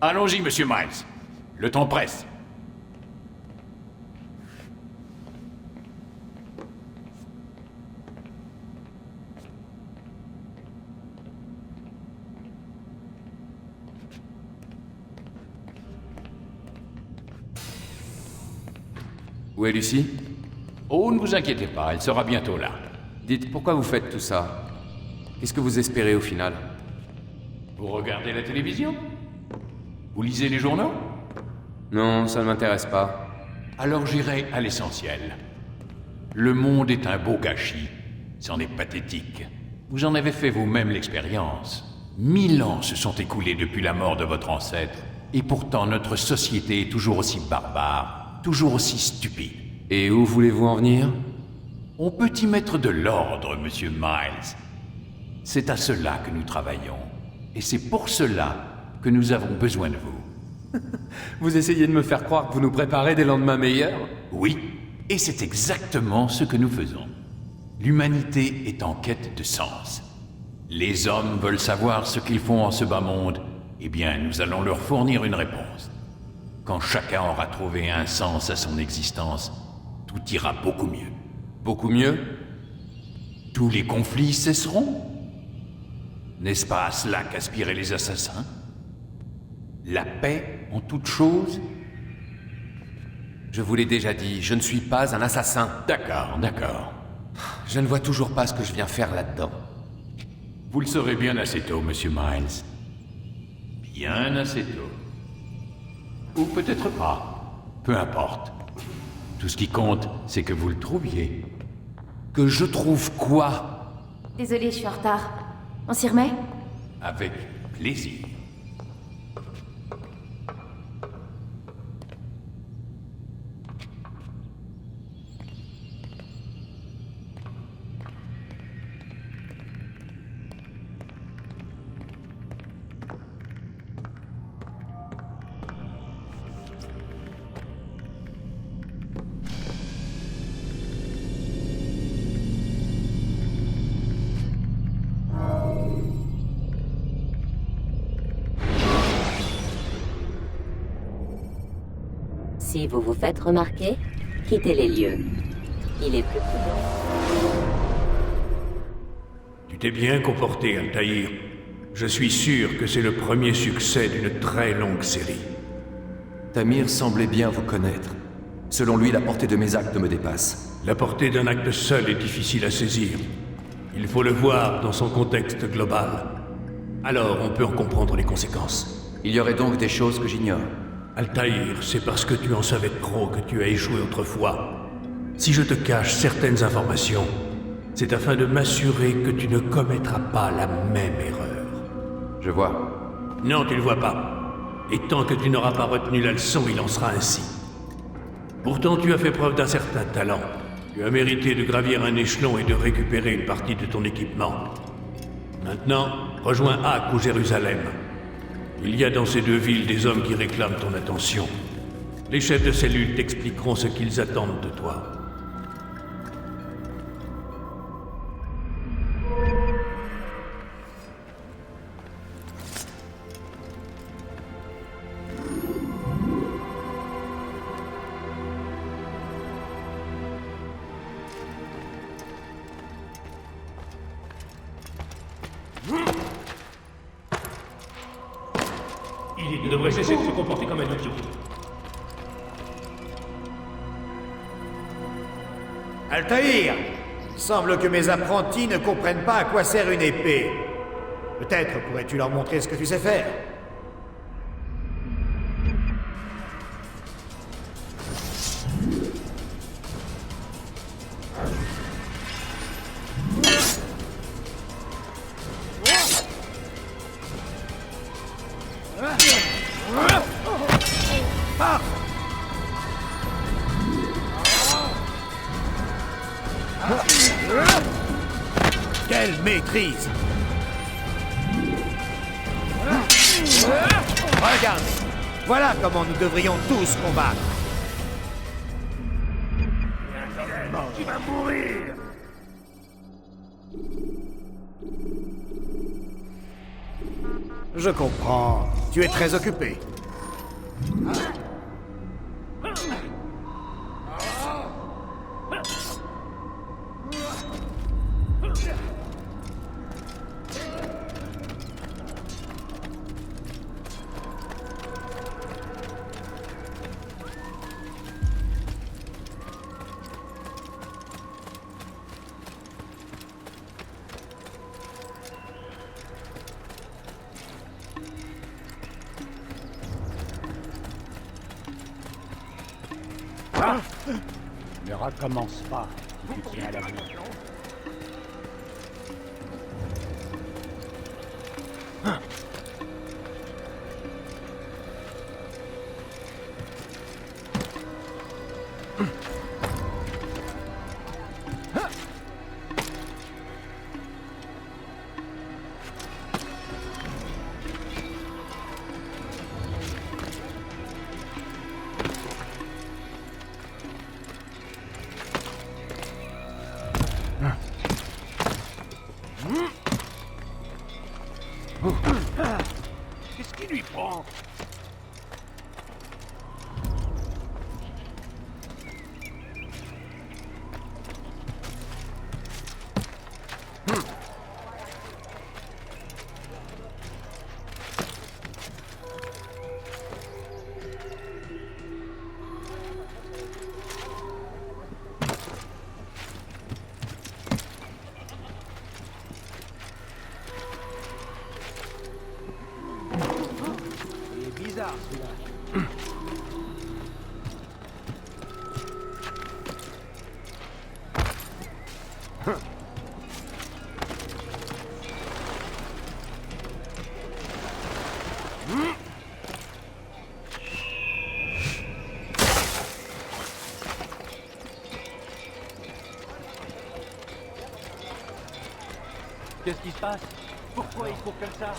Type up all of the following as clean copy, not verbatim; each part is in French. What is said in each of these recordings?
Allons-y, monsieur Miles. Le temps presse. Où est Lucie? Oh, ne vous inquiétez pas, elle sera bientôt là. Dites, pourquoi vous faites tout ça? Qu'est-ce que vous espérez au final? Vous regardez la télévision? Vous lisez les journaux? Non, ça ne m'intéresse pas. Alors j'irai à l'essentiel. Le monde est un beau gâchis. C'en est pathétique. Vous en avez fait vous-même l'expérience. 1000 ans se sont écoulés depuis la mort de votre ancêtre, et pourtant notre société est toujours aussi barbare, toujours aussi stupide. Et où voulez-vous en venir? On peut y mettre de l'ordre, monsieur Miles. C'est à cela que nous travaillons. Et c'est pour cela que nous avons besoin de vous. Vous essayez de me faire croire que vous nous préparez des lendemains meilleurs? Oui, et c'est exactement ce que nous faisons. L'humanité est en quête de sens. Les hommes veulent savoir ce qu'ils font en ce bas monde. Eh bien, nous allons leur fournir une réponse. Quand chacun aura trouvé un sens à son existence, tout ira beaucoup mieux. Beaucoup mieux? Tous les conflits cesseront. N'est-ce pas à cela qu'aspiraient les assassins? La paix en toute chose? Je vous l'ai déjà dit, je ne suis pas un assassin. D'accord, d'accord. Je ne vois toujours pas ce que je viens faire là-dedans. Vous le saurez bien assez tôt, monsieur Miles. Bien assez tôt. Ou peut-être pas. Peu importe. Tout ce qui compte, c'est que vous le trouviez. Que je trouve quoi? Désolée, je suis en retard. On s'y remet? Avec plaisir. Si vous vous faites remarquer, quittez les lieux. Il est plus prudent. Tu t'es bien comporté, Altaïr. Je suis sûr que c'est le premier succès d'une très longue série. Tamir semblait bien vous connaître. Selon lui, la portée de mes actes me dépasse. La portée d'un acte seul est difficile à saisir. Il faut le voir dans son contexte global. Alors on peut en comprendre les conséquences. Il y aurait donc des choses que j'ignore. Altaïr, c'est parce que tu en savais trop que tu as échoué autrefois. Si je te cache certaines informations, c'est afin de m'assurer que tu ne commettras pas la même erreur. Je vois. Non, tu ne vois pas. Et tant que tu n'auras pas retenu la leçon, il en sera ainsi. Pourtant, tu as fait preuve d'un certain talent. Tu as mérité de gravir un échelon et de récupérer une partie de ton équipement. Maintenant, rejoins Acre ou Jérusalem. Il y a dans ces deux villes des hommes qui réclament ton attention. Les chefs de cellule t'expliqueront ce qu'ils attendent de toi. Il devrait cesser de se comporter comme un idiot. Altaïr! Il semble que mes apprentis ne comprennent pas à quoi sert une épée. Peut-être pourrais-tu leur montrer ce que tu sais faire. Quelle maîtrise! Regardez! Voilà comment nous devrions tous combattre! Tu vas mourir! Je comprends. Tu es très occupé. Ne recommence pas si tu tiens à la vie. Qu'est-ce qui lui prend? Bizarre celui-là. Qu'est-ce qui se passe? Pourquoi il faut comme ça?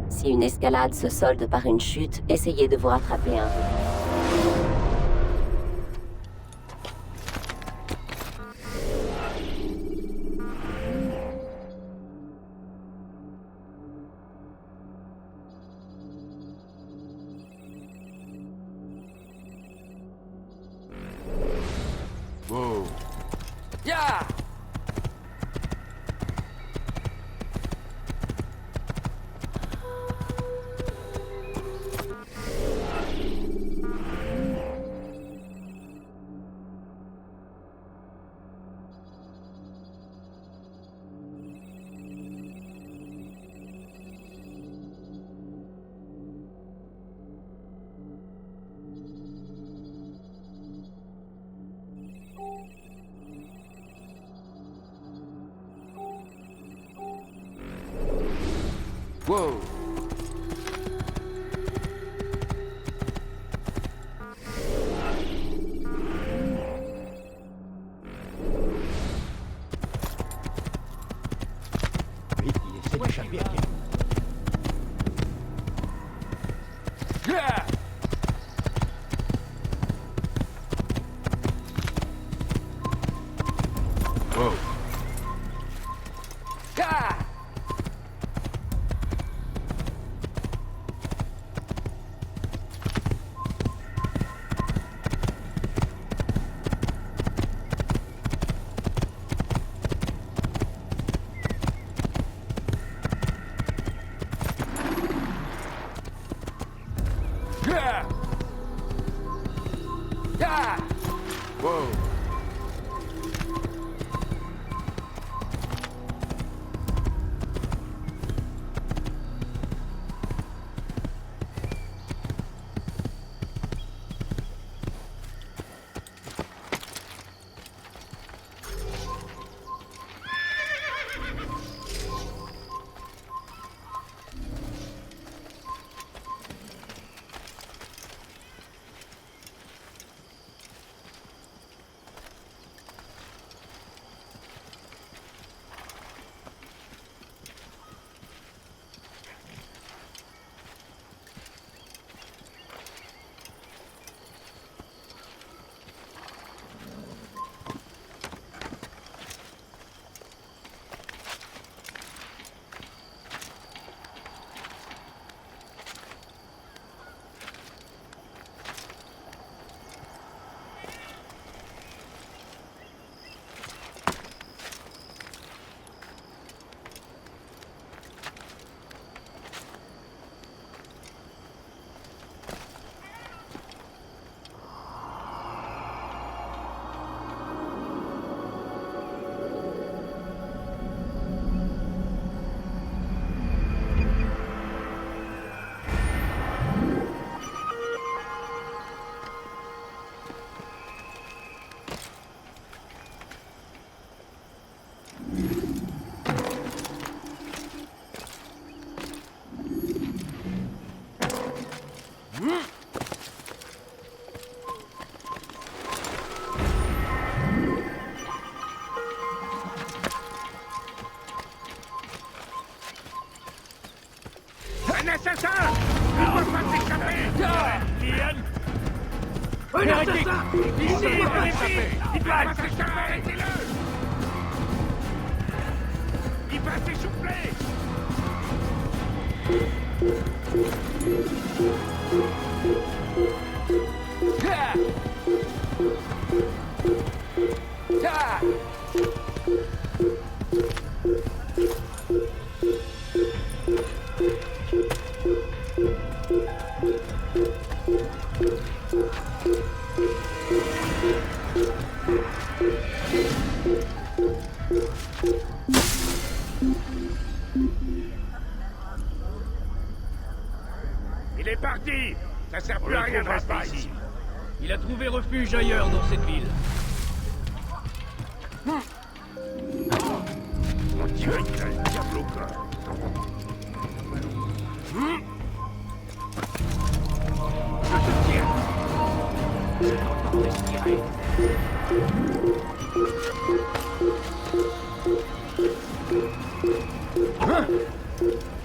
Si une escalade se solde par une chute, essayez de vous rattraper un peu. Wow. Ya! Wow. Oui, il essaie d'échapper à quelqu'un. Ya! Wow. Ya! assassin! Il ne peut pas s'échapper! Liane! Un assassin! Ici, il doit s'échapper! Arrêtez-le! Il va s'essouffler! Il est parti! Ça sert plus à rien de rester ici. Il a trouvé refuge ailleurs dans cette ville. On dirait qu'il a le diable au corps. Je te tiens! C'est le temps de respirer.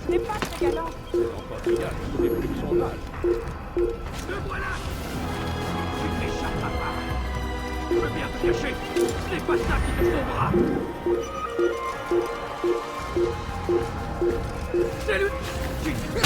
C'est pas très galant. Le voilà! Tu t'échappes pas! Tu peux bien te cacher! Ce n'est pas ça qui te sauvera! C'est lui! Respirer!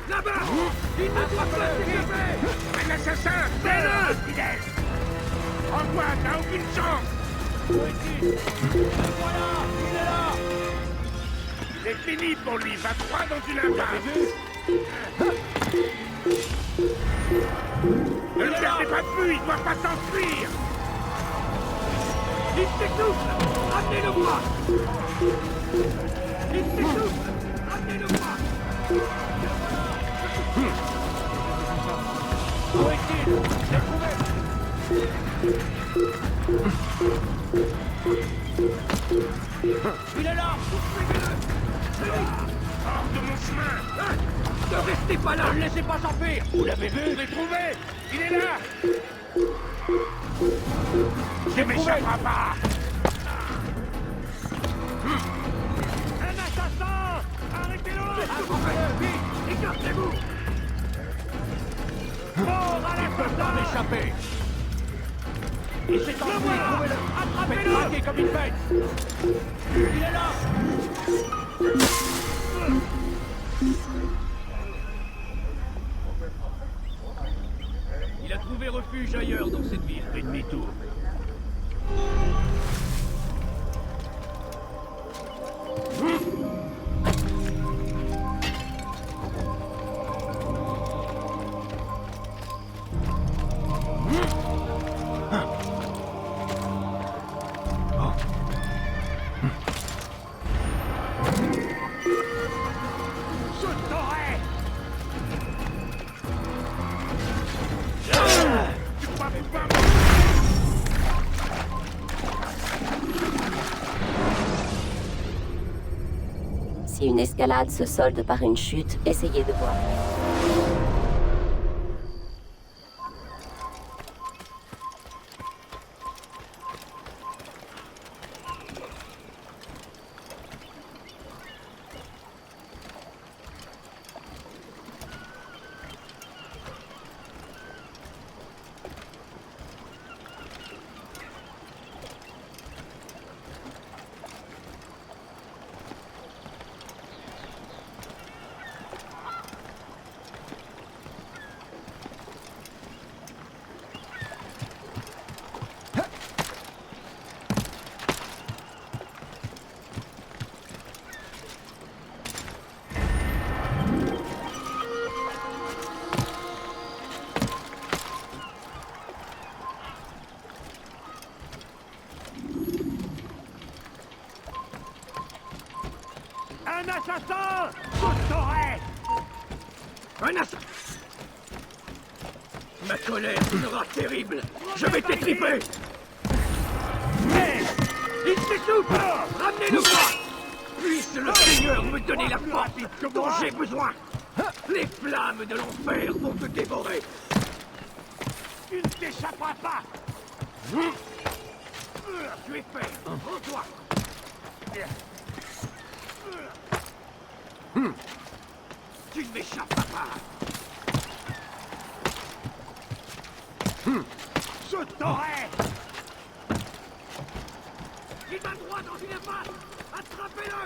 Là-bas! Il ne peut pas s'échapper! Un assassin! C'est là, fidèle! Rends-toi, t'as aucune chance! Où est-il? Voilà! Il est là! C'est fini pour lui, va droit dans une impasse! Ne le perdez pas de vue, il doit pas s'enfuir! Il s'étouffe! Ramenez-le-moi! Il s'étouffe! Ramenez-le-moi! Où est-il? J'ai trouvé! Il est là! Suivez-le! Hors de mon chemin! Ne restez pas là! Ne le laissez pas s'enfuir! Vous l'avez vu? Je l'ai trouvé! Il est là! Je m'échapperai pas! Un assassin! Arrêtez-le! Vite! Écartez-vous! Mort à l'assassin! M'échapper! Il s'est enfui! Trouvez-le! Attrapez-le! Traquez comme une bête! Il est là! Il a trouvé refuge ailleurs dans cette ville. Fait demi-tour. Si une escalade se solde par une chute, essayez de voir. Un assassin! Je t'aurai! Un assassin! Ma colère sera terrible. Je vais t'étriper. Mais Il s'essouffle. Ramenez-le-moi. Puisse le Seigneur me donner la force dont j'ai besoin. Les flammes de l'enfer vont te dévorer. tu ne t'échapperas pas! Tu es fait. Rends-toi. Tu ne m'échapperas pas. Je t'aurai! Il va droit dans une impasse. Attrapez-le.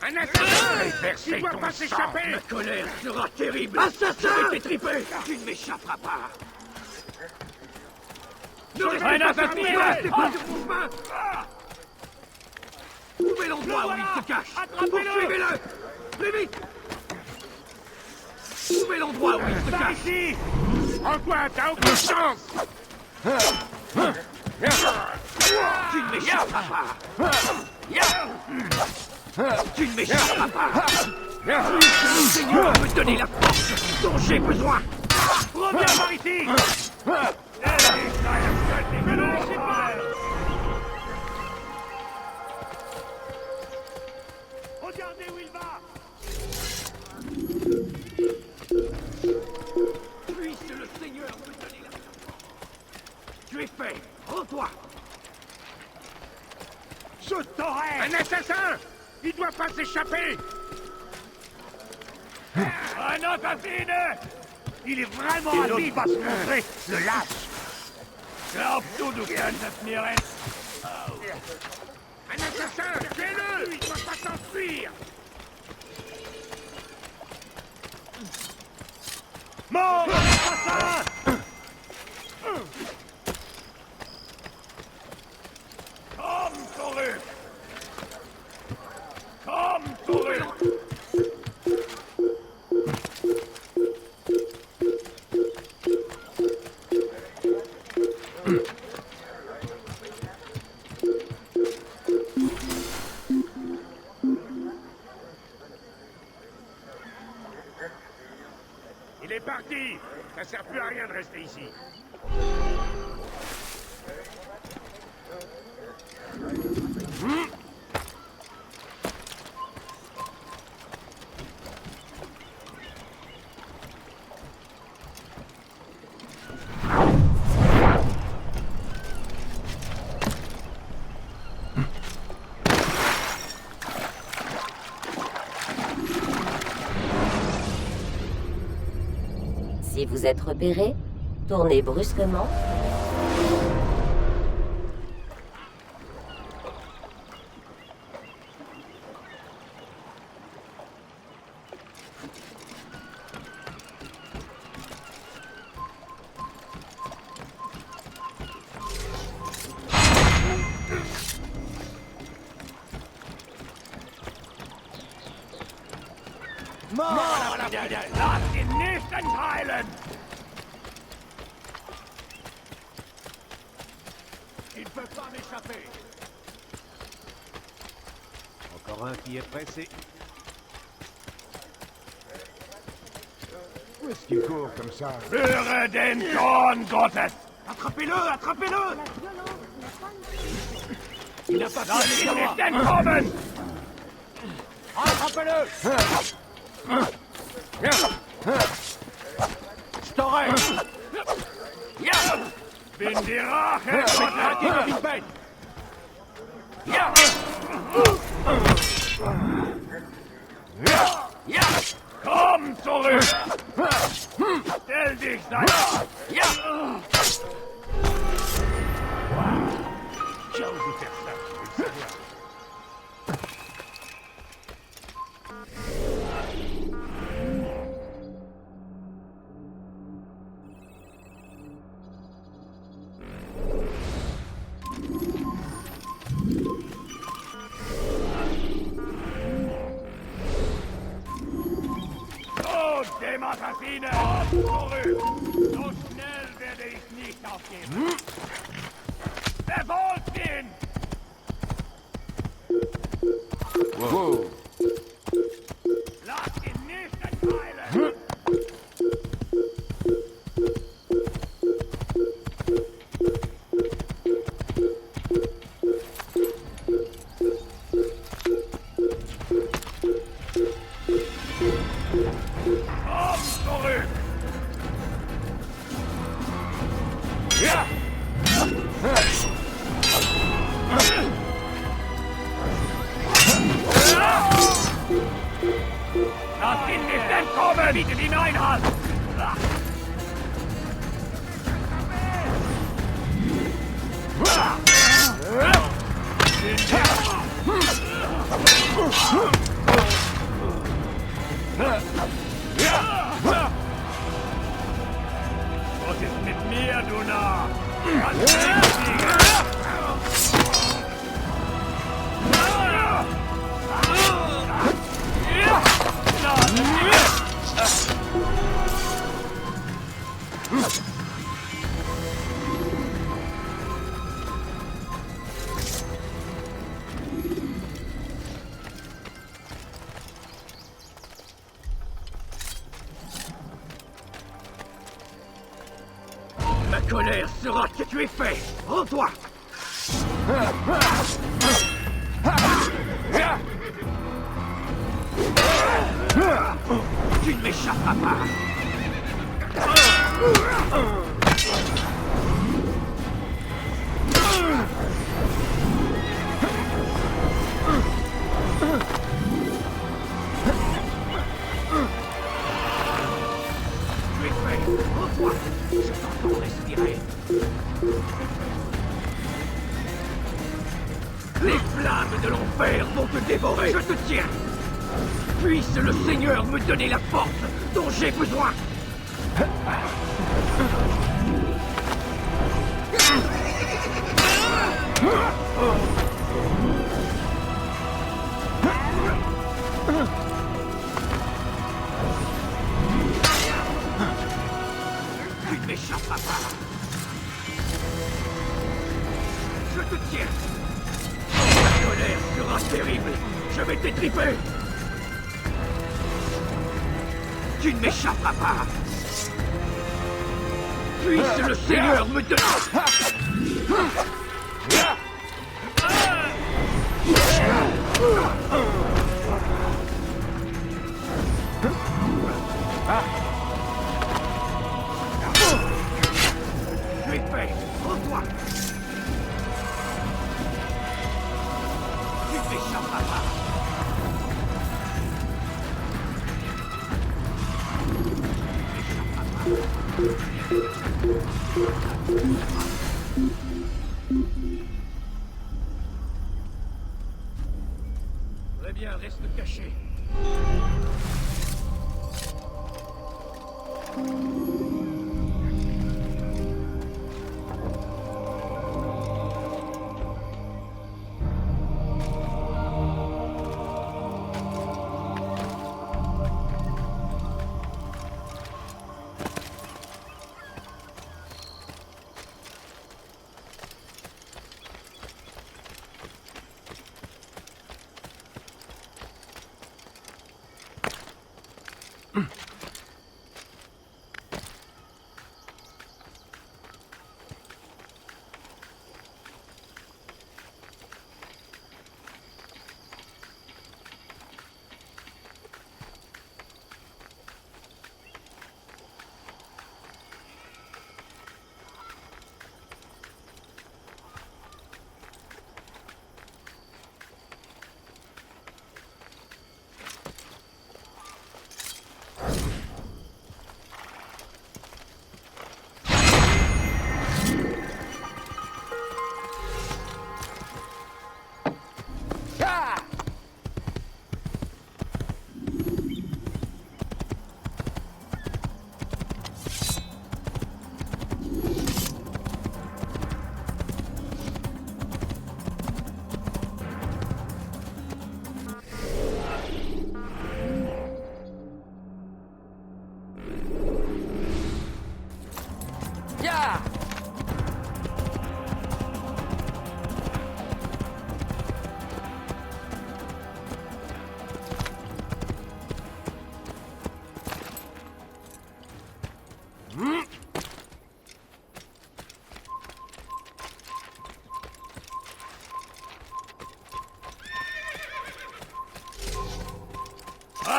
Un assassin! Il doit pas s'échapper! Ma colère sera terrible! Assassin! Je vais t'étriper! Tu ne m'échapperas pas! Un assassin! C'est pas de mon chemin! Trouvez l'endroit où il se cache! Attrapez-le! Poursuivez-le! Plus vite! Trouvez l'endroit où il se Par cache! ici! En quoi t'as aucune chance! Tu ne m'échapperas pas! Tu ne m'échapperas pas! Le Seigneur me donner la force dont j'ai besoin! Reviens par ici! Ne le laissez pas! Regardez où il va! Puisse le Seigneur me donner la force! Tu es fait! Rends-toi! Je t'aurai! Un assassin! Il doit pas s'échapper! Un assassin! Il est vraiment rapide! Il pas se montrer! Le lâche! Glaubst du, du kannst das mir retten? Un assassin! Tuez-le! Il doit pas s'enfuir! Mort, assassin! Comme Toru! Comme Toru! Il est parti! Ça sert plus à rien de rester ici. Si vous êtes repéré, tournez brusquement. Mort la fidèle! Lass ihn nicht entheilen! Il ne peut pas m'échapper! Encore un qui est pressé. Où est-ce qu'il court comme ça? Höre den Sohn Gottes! Attrapez-le! Attrapez-le! Il n'a pas pu aller dans la... Attrapez-le! Je t'aurai! Bin die Rache Gottes! Komm zurück! Stell dich da! J'ai osé faire ça, je veux le savoir. Assassine! Zurück! So schnell werde ich nicht aufgeben! Verfolgt ihn! Wow. Lasst ihn nicht entweilen! Lasst ihn nicht entkommen! Bietet ihn Einhalt! Was ist mit mir, du Narr? Ma colère sera que tu es fait! Rends-toi! Tu ne m'échapperas pas! Tu es fait! Rends-toi! Je t'entends respirer! Les flammes de l'enfer vont te dévorer! Je te tiens! Puisse le Seigneur me donner la force dont j'ai besoin! Tu ne m'échapperas pas! Je te tiens! La colère sera terrible! Je vais t'étriper! Tu ne m'échapperas pas! Puisse le Seigneur me donner... Tu es fait! Rends-toi! Tu ne m'échapperas pas! Très bien, reste caché.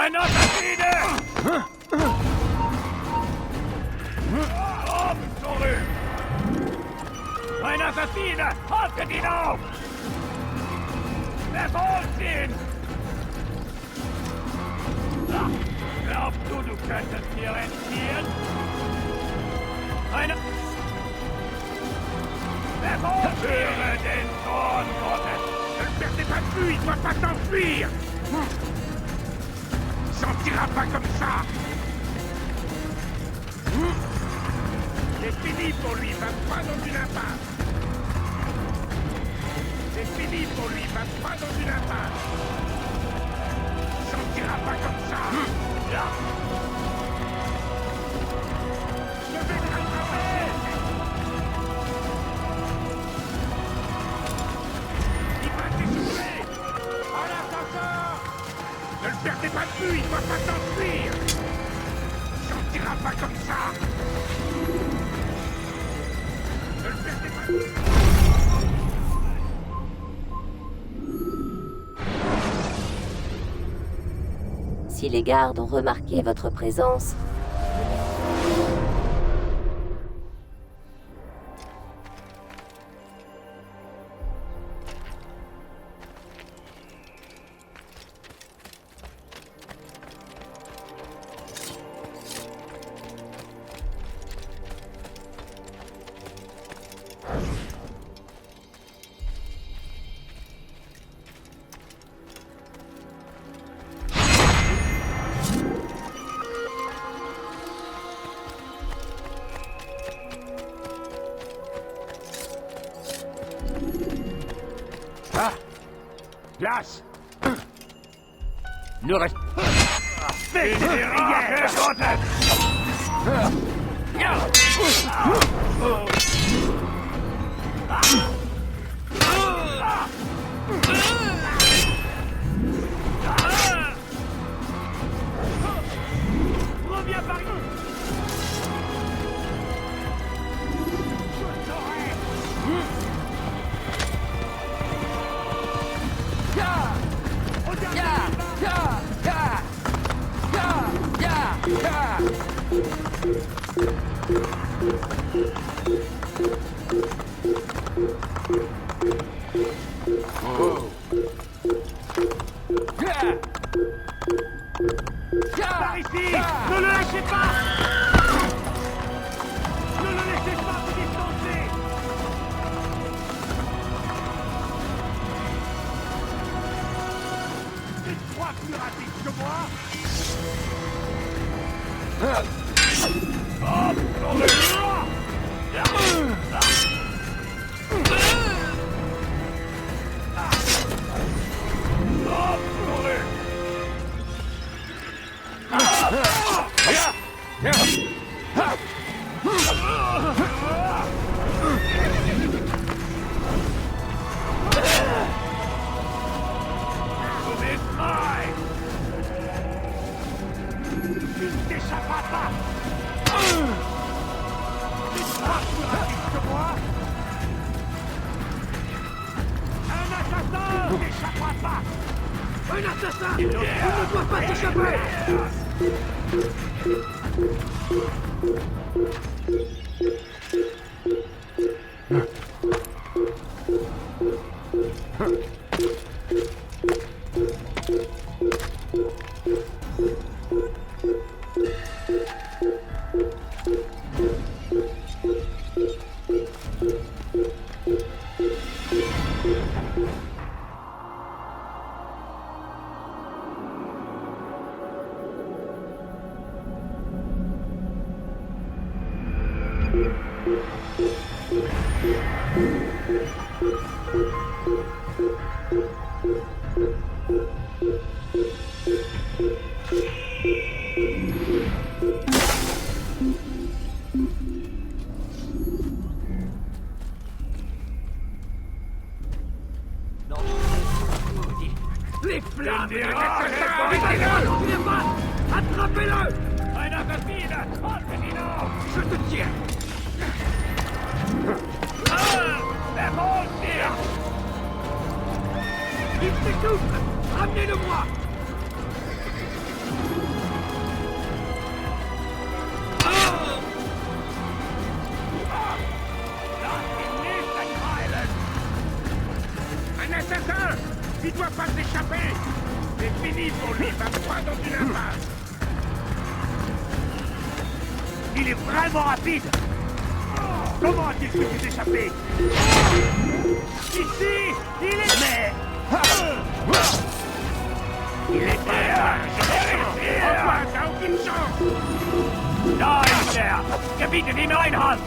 Un assassine! Oh, sorry! Un assassine! Avredino! Verfolgen! Glaubst du könntest hier entfliehen? Eine... Höre den Zorn Gottes! Ne perdez pas de vue, il doit pas t'enfuir! Il sortira pas comme ça! C'est fini pour lui, va pas dans une impasse! C'est fini pour lui, va pas dans une impasse! Il sortira pas comme ça! Là! Je vais te rattraper! Il va t'échouer! En attendant! Ne le perdez pas de vue, il doit pas t'enfuir! Il sortira pas comme ça! Ne le perdez pas de vue! Si les gardes ont remarqué votre présence, Place! Ne reste... Faites des rières, Gottes! Reviens par ici! Par ici! Ne le lâchez pas! Ne le laissez pas se distancer! C'est trois plus rapides que moi! Oh, un assassin! Il ne doit pas s'échapper! Les flammes de l'assassin! Attrapez-le! Un assassine! Avredino! Je te tiens! Il s'étouffe! Ramenez-le-moi! Il va pas dans une impasse. Il est vraiment rapide. Comment a-t-il pu vous échapper? Ici, il est... Mais... Il est pas là. Enfin, t'as aucune chance. Nein, der! Gebiete die Neunhand!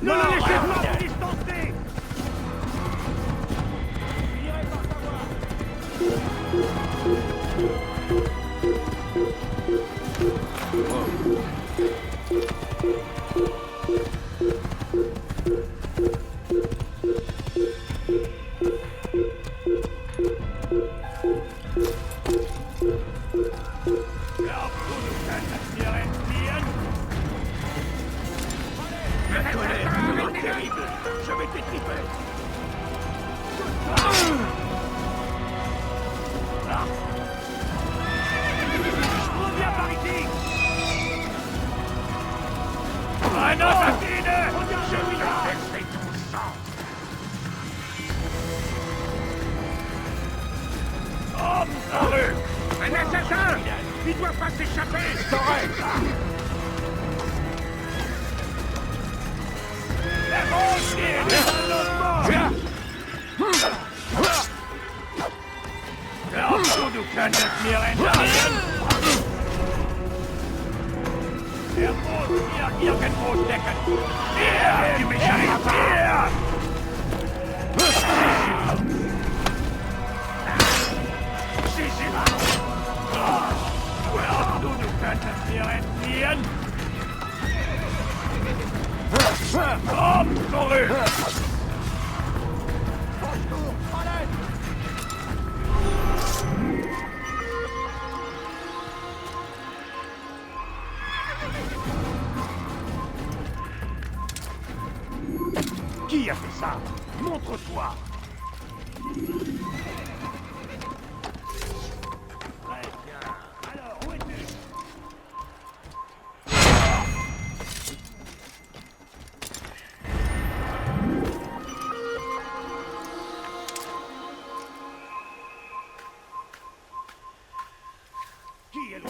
Ne le laissez pas vous distancer! J'irai par savoir. La colère est terrible. Je vais t'étriper. Reviens par ici. Un assassine. Je vais verser ton sang. Homme heureux. Un assassin. Il doit pas s'échapper. T'arrêtes. Du kann es mir entgehen! Er muss hier irgendwo stecken! Hier! Die Mechanik! Hier! Du kannst es mir entgehen! Komm zurück! Qui a fait ça? Montre-toi! Très bien. Alors, où es-tu? Qui est le...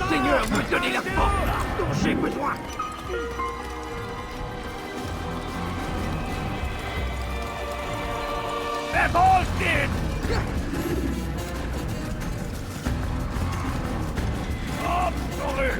Seigneur me donner la force dont j'ai besoin. Revolted! Absolu!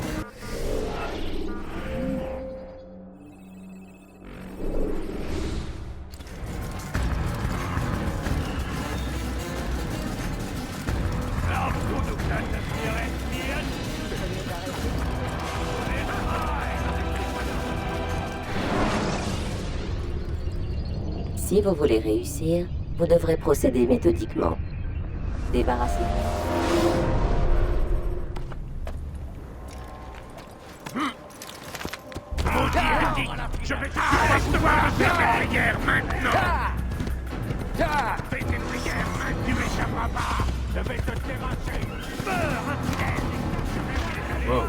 Si vous voulez réussir, vous devrez procéder méthodiquement. Débarrassez-vous. Je vais devoir faire mes prières maintenant. Fais tes prières maintenant, tu m'échapperas pas. Je vais te terrasser. Meurs, infidèle. Wow.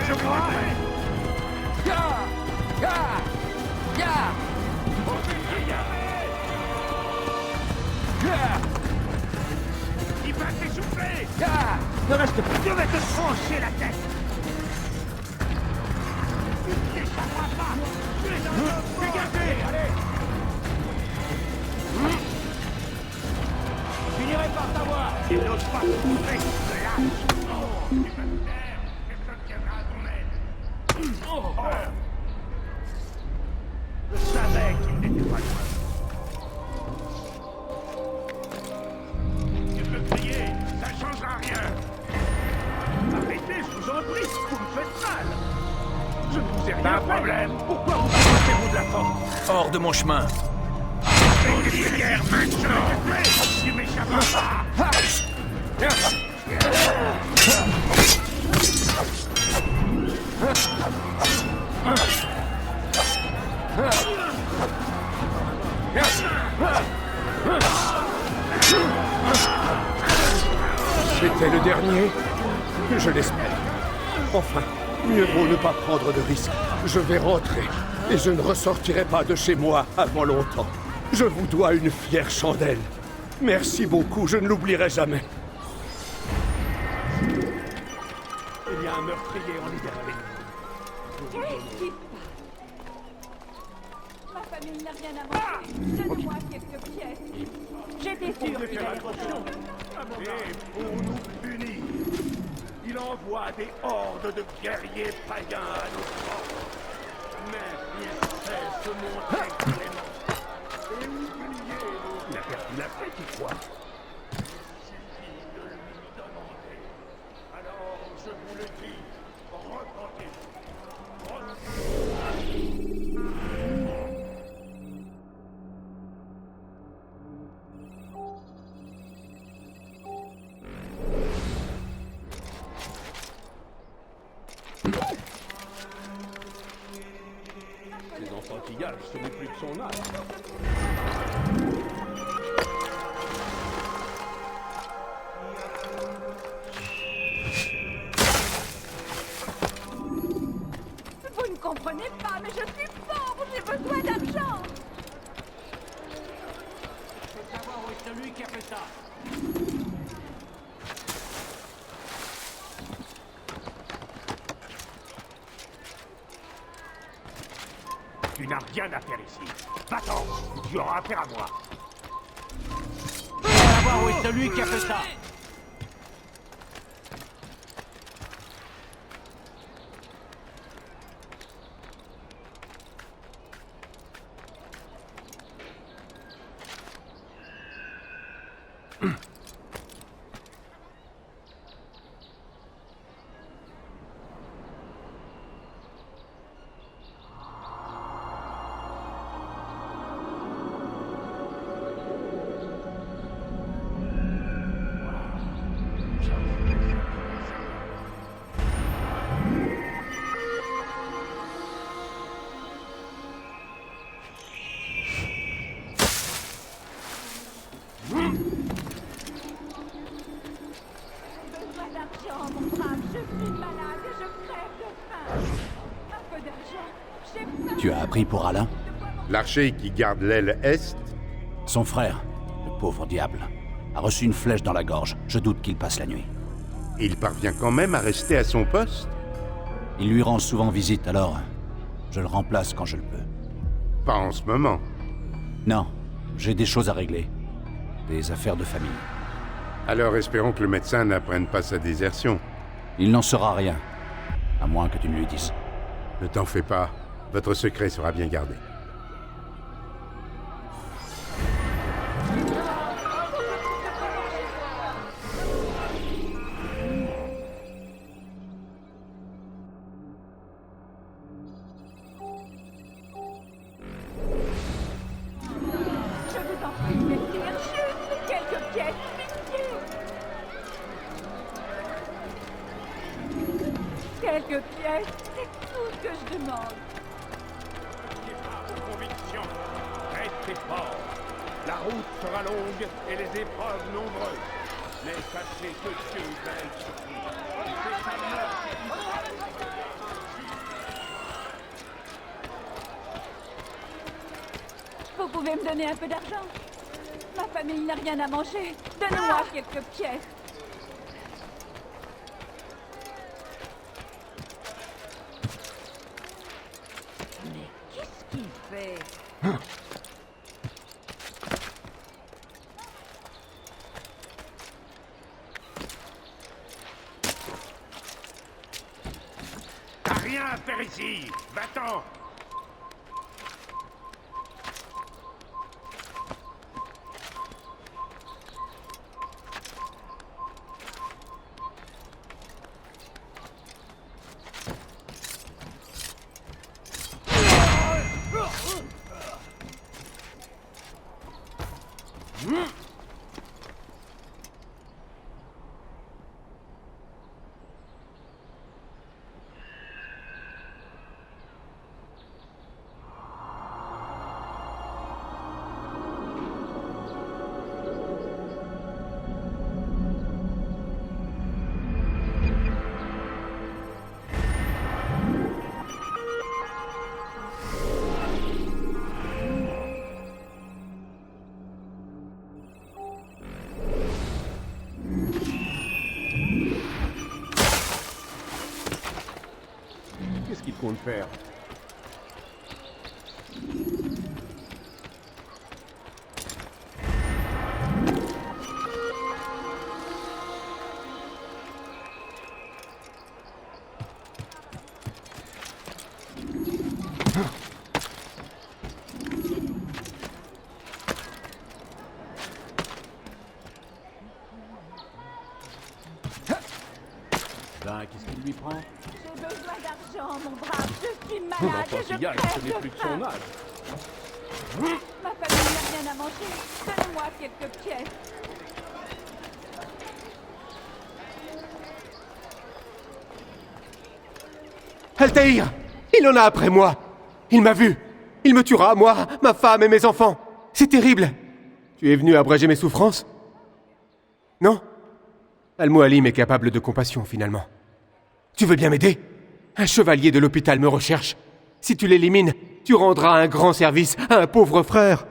Je crois. Il va t'essouffler. Ne reste plus. Je vais te trancher la tête. Tu ne t'échapperas pas. Tu es un homme. Dégagez. Allez. Je finirai par t'avoir. Tu n'oses pas te trouver. Te lâche. Oh, tu vas te taire. Personne viendra à ton aide. Oh. Je savais qu'il n'était pas loin. Tu peux crier, ça ne changera rien. Arrêtez, je vous en prie, vous me faites mal. Je ne vous ai rien fait. Pas un problème. Pourquoi vous apportez-vous de la force? Hors de mon chemin. Fais des prières maintenant. Tu m'échapperas pas. C'était le dernier? Je l'espère. Enfin, mieux vaut ne pas prendre de risques. Je vais rentrer, et je ne ressortirai pas de chez moi avant longtemps. Je vous dois une fière chandelle. Merci beaucoup, je ne l'oublierai jamais. Il y a un meurtrier en liberté. Ma famille n'a rien à manger. Donne-moi quelques pièces. J'étais sûre qu'il allait revenir. Et pour nous punir, il envoie des hordes de guerriers païens à nos portes. Mais il sait se montrer clément. Et oublier nos... Il a perdu la paix, tu crois? Il suffit de lui demander. Alors, je vous le dis, repentez-vous. Les enfantillages, ce n'est plus de son âge. Vous ne comprenez pas, mais je suis pauvre. J'ai besoin d'argent. Je veux savoir où est celui qui a fait ça. Tu n'as rien à faire ici. Va-t'en, tu auras affaire à moi. Je veux savoir où est celui qui a fait ça. Tu as appris pour Alain? L'archer qui garde l'aile est? Son frère, le pauvre diable. A reçu une flèche dans la gorge. Je doute qu'il passe la nuit. Il parvient quand même à rester à son poste? Il lui rend souvent visite, alors je le remplace quand je le peux. Pas en ce moment. Non, j'ai des choses à régler. Des affaires de famille. Alors espérons que le médecin n'apprenne pas sa désertion. Il n'en saura rien. À moins que tu ne lui dises. Ne t'en fais pas. Votre secret sera bien gardé. Je vous en prie, messieurs, juste quelques pièces, pitié. Quelques pièces, c'est tout ce que je demande. Conviction. Restez fort. La route sera longue et les épreuves nombreuses. Mais sachez que Dieu veille sur vous. C'est sa mort Vous pouvez me donner un peu d'argent? Ma famille n'a rien à manger. Donnez-moi quelques pièces. Mais qu'est-ce qu'il fait? T'as rien à faire ici. Va-t'en. Qu'est-ce qu'il compte faire? Ben, qu'est-ce qu'il lui prend? J'ai besoin d'argent, mon brave. Je suis Bah, malade et quand je il gagne, crève ce n'est de plus de faim. son âge. Ma famille n'a rien à manger. Donnez-moi quelques pièces. Altaïr! Il en a après moi! Il m'a vu! Il me tuera, moi, ma femme et mes enfants! C'est terrible! Tu es venu abréger mes souffrances? Non? Al-Mualim est capable de compassion, finalement. Tu veux bien m'aider? Un chevalier de l'hôpital me recherche. Si tu l'élimines, tu rendras un grand service à un pauvre frère.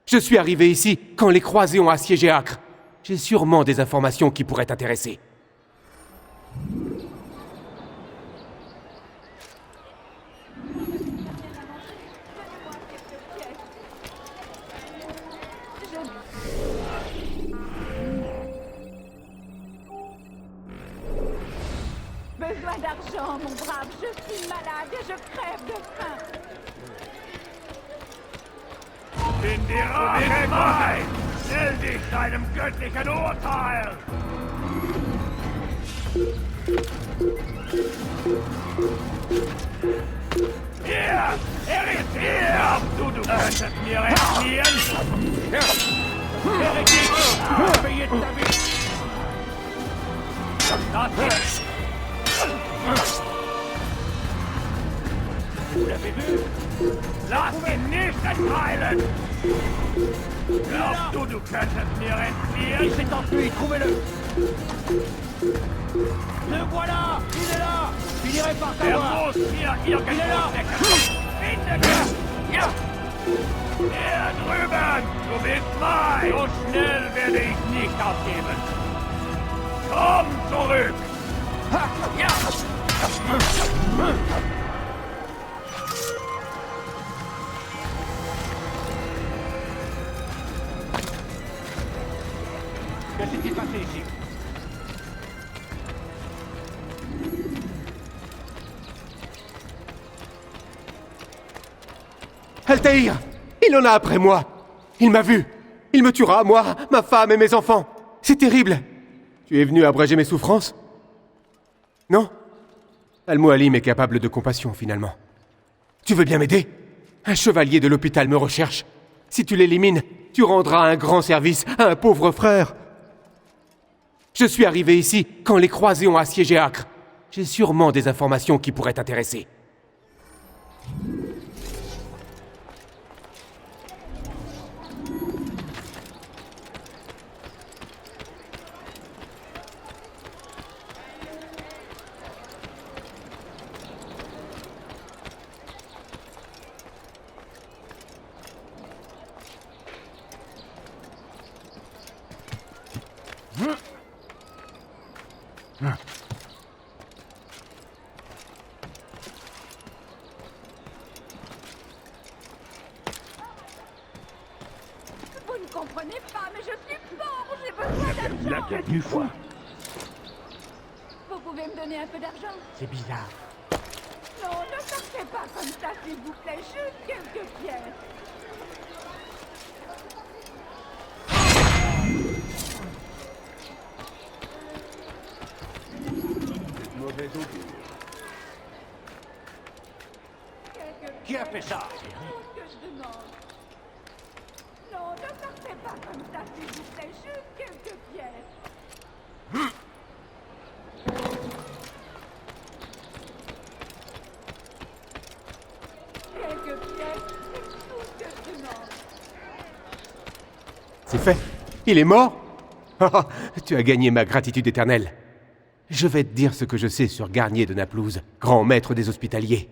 Je suis arrivé ici quand les croisés ont assiégé Acre. J'ai sûrement des informations qui pourraient t'intéresser. Besoin d'argent, mon brave. Je suis malade et je crève de faim. In die Rache! Stell dich deinem göttlichen Urteil! Hier! Er ist hier! Du könntest mir entfliehen! Vous l'avez vu? Lass ihn nicht entheilen! Glaubst du könntest mir entfliehen? Il s'est enfui, trouvez-le! Le voilà! Il est là! Finirait par savoir! Il est là! Der drüben! Du bist frei! So schnell werde ich nicht aufgeben! Komm zurück! Ja! Qu'est-ce qui s'est passé ici? Altaïr! Il en a après moi! Il m'a vu! Il me tuera, moi, ma femme et mes enfants! C'est terrible! Tu es venu abréger mes souffrances? Non? Al-Mualim est capable de compassion, finalement. Tu veux bien m'aider? Un chevalier de l'hôpital me recherche. Si tu l'élimines, tu rendras un grand service à un pauvre frère. Je suis arrivé ici quand les croisés ont assiégé Acre. J'ai sûrement des informations qui pourraient t'intéresser. Vous ne comprenez pas, mais je suis pauvre, j'ai besoin d'argent. La du foie. Vous pouvez me donner un peu d'argent? C'est bizarre. Non, ne partez pas comme ça, s'il vous plaît, juste quelques pièces. Mauvais augure. Qui a fait ça? C'est tout ce que je demande. Non, ne partez pas comme ça, s'il vous plaît, juste quelques pièces. Quelques pièces, c'est tout ce que je demande. C'est fait. Il est mort? Oh, tu as gagné ma gratitude éternelle. Je vais te dire ce que je sais sur Garnier de Naplouse, grand maître des hospitaliers.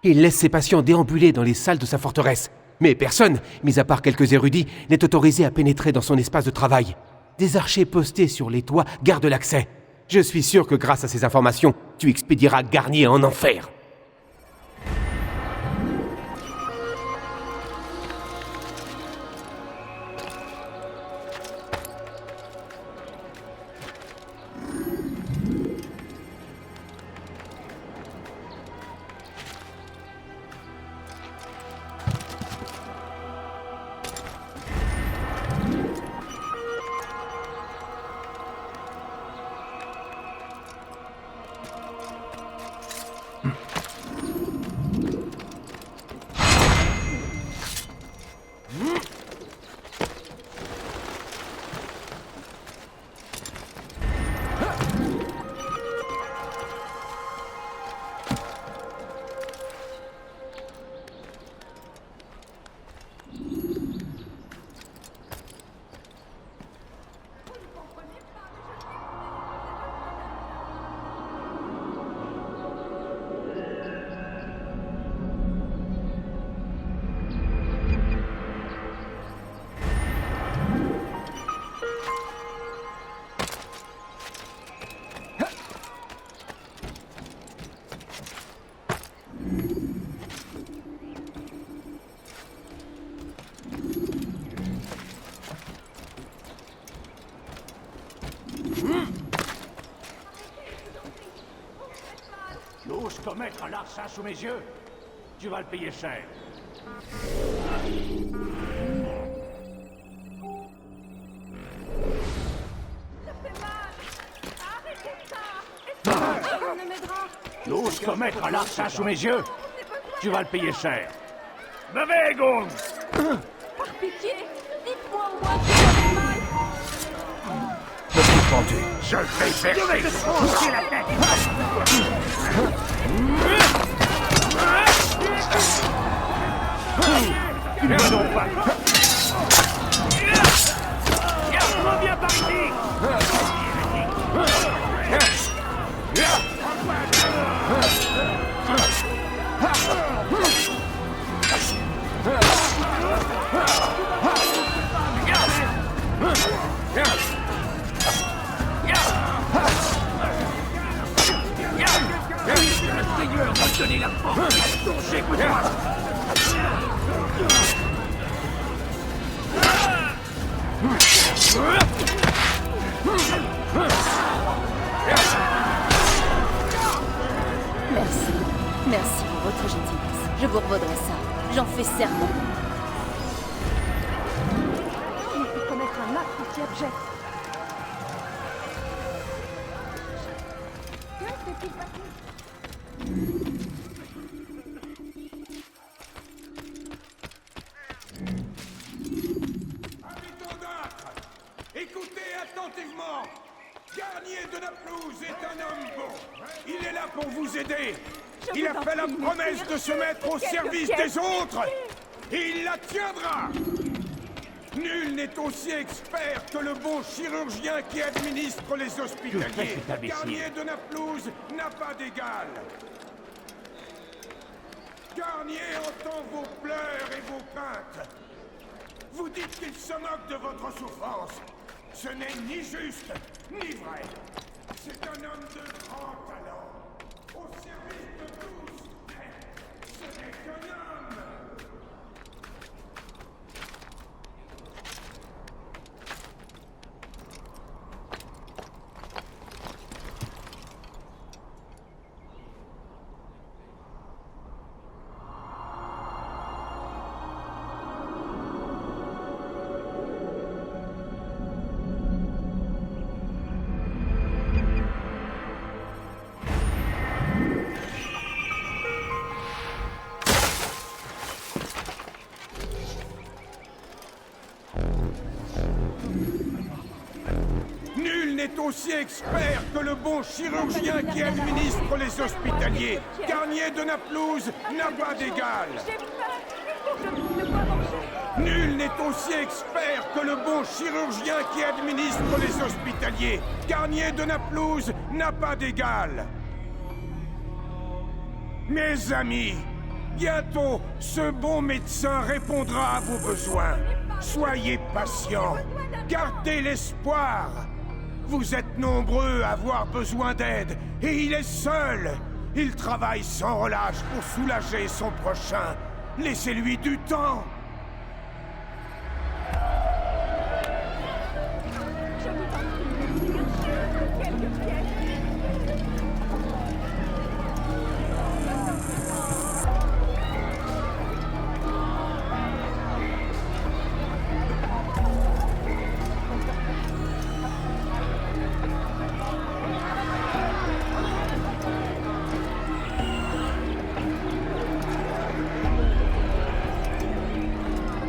Il laisse ses patients déambuler dans les salles de sa forteresse. Mais personne, mis à part quelques érudits, n'est autorisé à pénétrer dans son espace de travail. Des archers postés sur les toits gardent l'accès. Je suis sûr que grâce à ces informations, tu expédieras Garnier en enfer. J'ose commettre un larcin sous mes yeux. Tu vas le payer cher. Ça fait mal. Arrêtez ça. On ne m'aidera. J'ose commettre un larcin sous mes yeux. Tu vas le payer cher. Bewegung! Par pitié, dites-moi au moins si ça fait mal. Je suis pendu. Je vais faire exploser la tête. Ne donc pas. Reviens par ici. Merci. Merci pour votre gentillesse. Je vous revaudrai ça. J'en fais serment. Il faut commettre un acte aussi abject. Que s'est-il passé? Habitants d'Acre, écoutez attentivement. Garnier de Naplouse est un homme bon. Il est là pour vous aider. Il a fait la promesse de se mettre au service des autres. Et il la tiendra. Nul n'est aussi expert que le bon chirurgien qui administre les hospitaliers. Garnier de Naplouse n'a pas d'égal. Garnier entend vos pleurs et vos plaintes. Vous dites qu'il se moque de votre souffrance. Ce n'est ni juste, ni vrai. C'est un homme de grand talent. Au service de tous. Mais ce n'est qu'un homme. Nul n'est aussi expert que le bon chirurgien qui administre les hospitaliers. Garnier de Naplouse n'a pas d'égal. J'ai faim. Il faut que je trouve de quoi manger. Nul n'est aussi expert que le bon chirurgien qui administre les hospitaliers. Garnier de Naplouse n'a pas d'égal. Mes amis, bientôt, ce bon médecin répondra à vos besoins. Soyez patients. Gardez l'espoir. Vous êtes nombreux à avoir besoin d'aide, et il est seul. Il travaille sans relâche pour soulager son prochain. Laissez-lui du temps. Je vous en prie, monsieur, quelques pièces.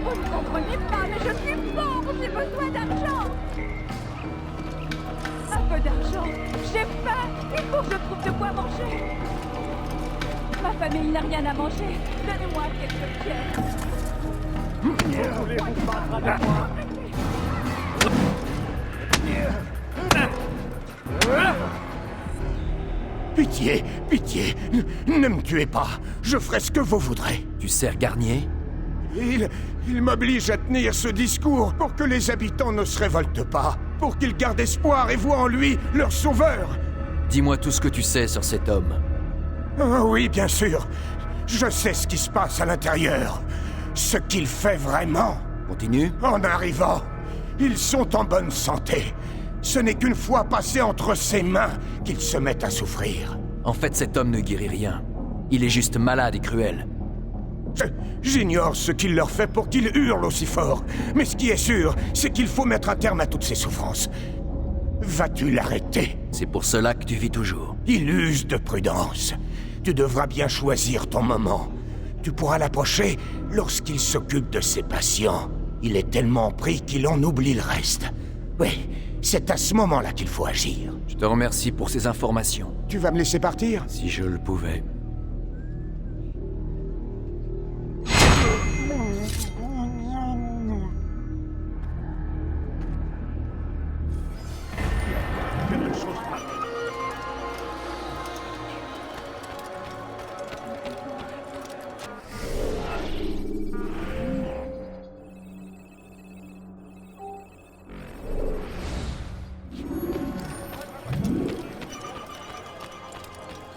Vous ne comprenez pas, mais je suis pauvre, j'ai besoin d'argent. Un peu d'argent, j'ai faim, il faut que je trouve de quoi manger. Ma famille n'a rien à manger, donnez-moi quelques pièces. Voulez-vous battre avec moi? Pitié, pitié, ne me tuez pas. Je ferai ce que vous voudrez. Tu sers Garnier? Il m'oblige à tenir ce discours pour que les habitants ne se révoltent pas, pour qu'ils gardent espoir et voient en lui leur sauveur. Dis-moi tout ce que tu sais sur cet homme. Ah oui, bien sûr. Je sais ce qui se passe à l'intérieur. Ce qu'il fait vraiment. Continue. En arrivant, ils sont en bonne santé. Ce n'est qu'une fois passé entre ses mains qu'ils se mettent à souffrir. En fait, cet homme ne guérit rien. Il est juste malade et cruel. J'ignore ce qu'il leur fait pour qu'ils hurlent aussi fort. Mais ce qui est sûr, c'est qu'il faut mettre un terme à toutes ces souffrances. Vas-tu l'arrêter? C'est pour cela que tu vis toujours. Il use de prudence. Tu devras bien choisir ton moment. Tu pourras l'approcher lorsqu'il s'occupe de ses patients. Il est tellement pris qu'il en oublie le reste. Oui, c'est à ce moment-là qu'il faut agir. Je te remercie pour ces informations. Tu vas me laisser partir? Si je le pouvais.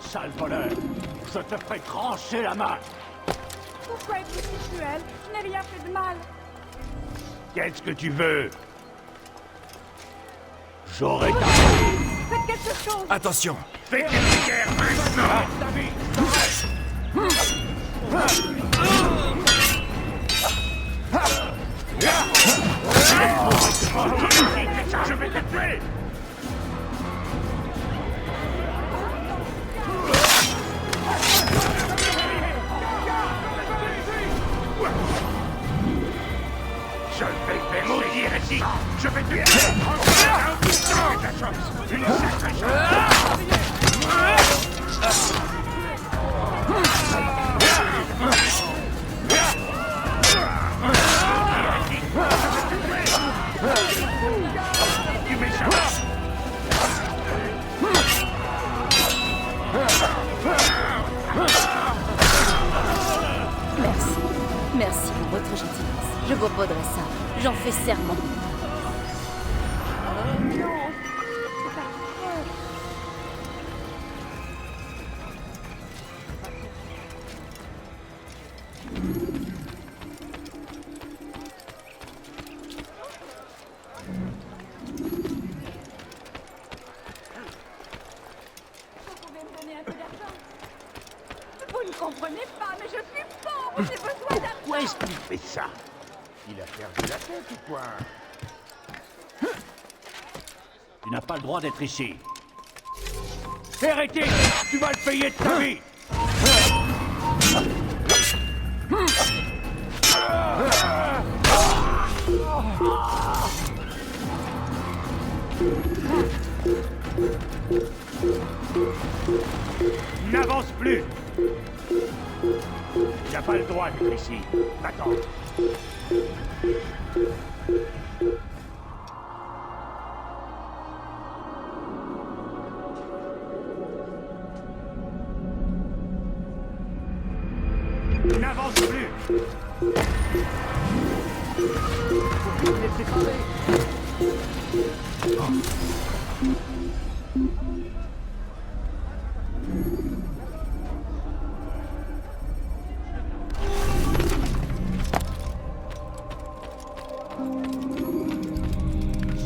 Sale voleur, je te ferai trancher la main. Pourquoi es-tu si cruel? Je n'ai rien fait de mal. Qu'est-ce que tu veux? J'aurais ta... Faites quelque chose. Attention. Fais tes prières maintenant! Je vais te tuer! Je vais faire mourir ici! Je vais tuer! Une sacrée Merci. Merci pour votre gentillesse. Je vous revaudrai ça. J'en fais serment. Non, c'est affreux. Vous pouvez me donner un peu d'argent? Vous ne comprenez pas, mais je suis pauvre, j'ai besoin d'argent. Pourquoi est-ce qu'il fait ça? Il a perdu la tête ou quoi? Tu n'as pas le droit d'être ici. Hérétique! Tu vas le payer de ta vie! N'avance plus! Il n'a pas le droit d'être ici. Attends. N'avance plus! Faut me laisser parler!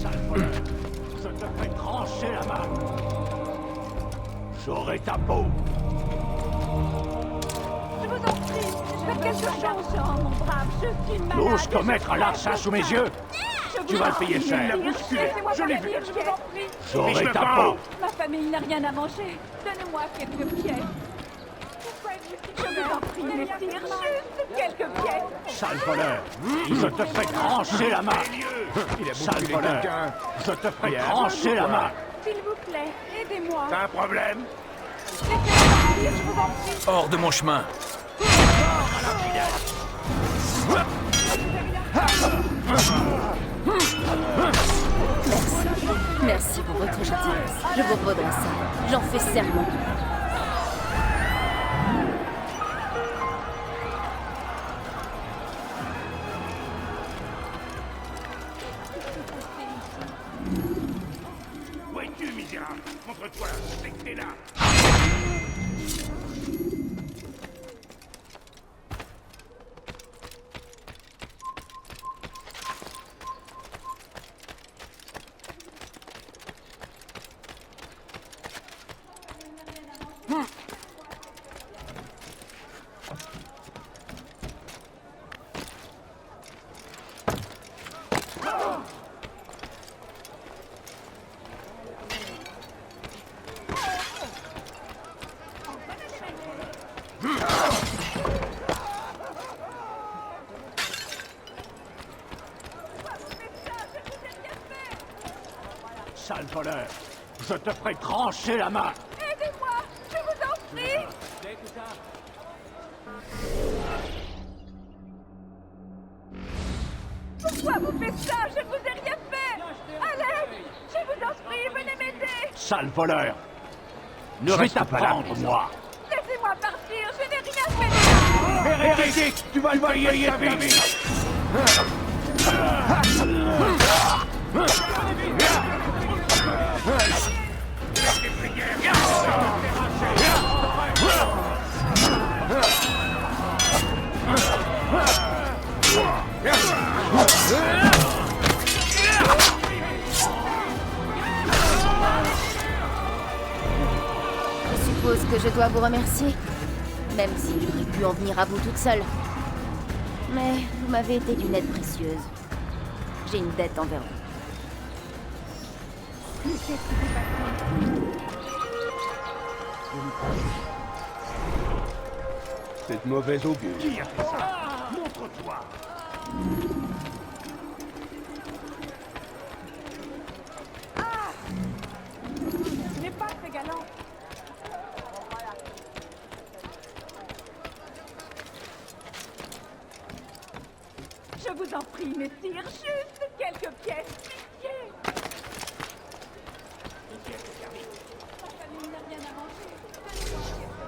Sale voleur! Je te fais trancher la main! J'aurai ta peau! Je vous en prie, faites quelque chose. Mon brave, je suis malade. T'oses commettre un larcin sous mes yeux? Tu vas le payer cher! Laissez-moi Je l'ai pas vu! dire, je vous en prie. J'aurai ta peau! Ma famille n'a rien à manger. Donnez-moi quelques pièces. Pourquoi êtes-vous si cruel? Je vous en prie, messire, juste quelques pièces. Sale voleur! Je te fais trancher la main! Sale voleur! Je te fais trancher la main! S'il vous plaît, aidez-moi. T'as un problème? Laissez-moi partir, je vous en prie. Hors de mon chemin. Merci pour votre gentillesse. Je vous revaudrai ça. J'en fais serment. Où es-tu, misérable? Montre-toi, c'est que t'es là! Sale voleur! Je te ferai trancher la main! Aidez-moi, je vous en prie. Pourquoi vous faites ça? Je ne vous ai rien fait. Allez, je vous en prie, venez m'aider. Sale voleur! Ne reste pas là, moi! Laissez-moi partir, je n'ai rien fait. Hérétique! Tu vas le payer ta vie! que je dois vous remercier. Même si j'aurais pu en venir à bout toute seule. Mais vous m'avez été d'une aide précieuse. J'ai une dette envers vous. Qu'est-ce qui s'est passé? C'est de mauvais augure. Qui a fait ça? Montre-toi. Tu n'es pas très galant. Je vous en prie, messire, juste quelques pièces, pitié. Ma famille n'a rien à manger. Donnez-moi quelques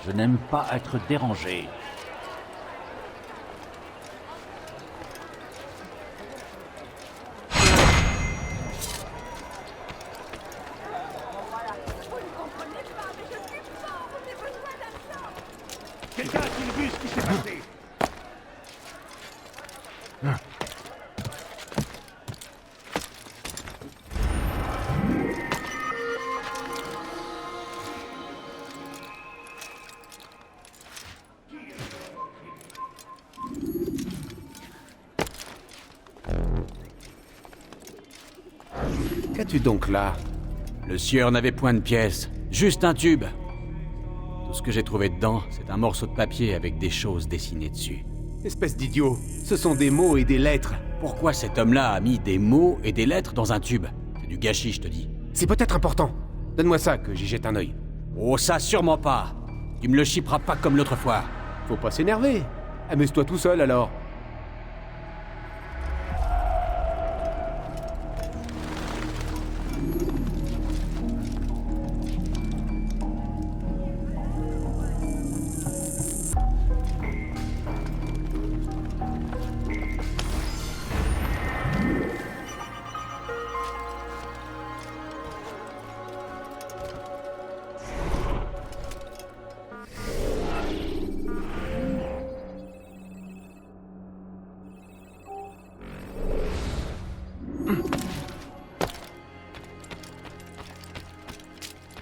Je n'aime pas être dérangé. Quelqu'un a-t-il vu ce qui s'est passé? Qu'as-tu donc là? Le sieur n'avait point de pièces, juste un tube. Tout ce que j'ai trouvé dedans, c'est un morceau de papier avec des choses dessinées dessus. Espèce d'idiot, ce sont des mots et des lettres. Pourquoi cet homme-là a mis des mots et des lettres dans un tube? C'est du gâchis, je te dis. C'est peut-être important. Donne-moi ça, que j'y jette un œil. Oh, ça, sûrement pas. Tu me le chipperas pas comme l'autre fois. Faut pas s'énerver. Amuse-toi tout seul, alors.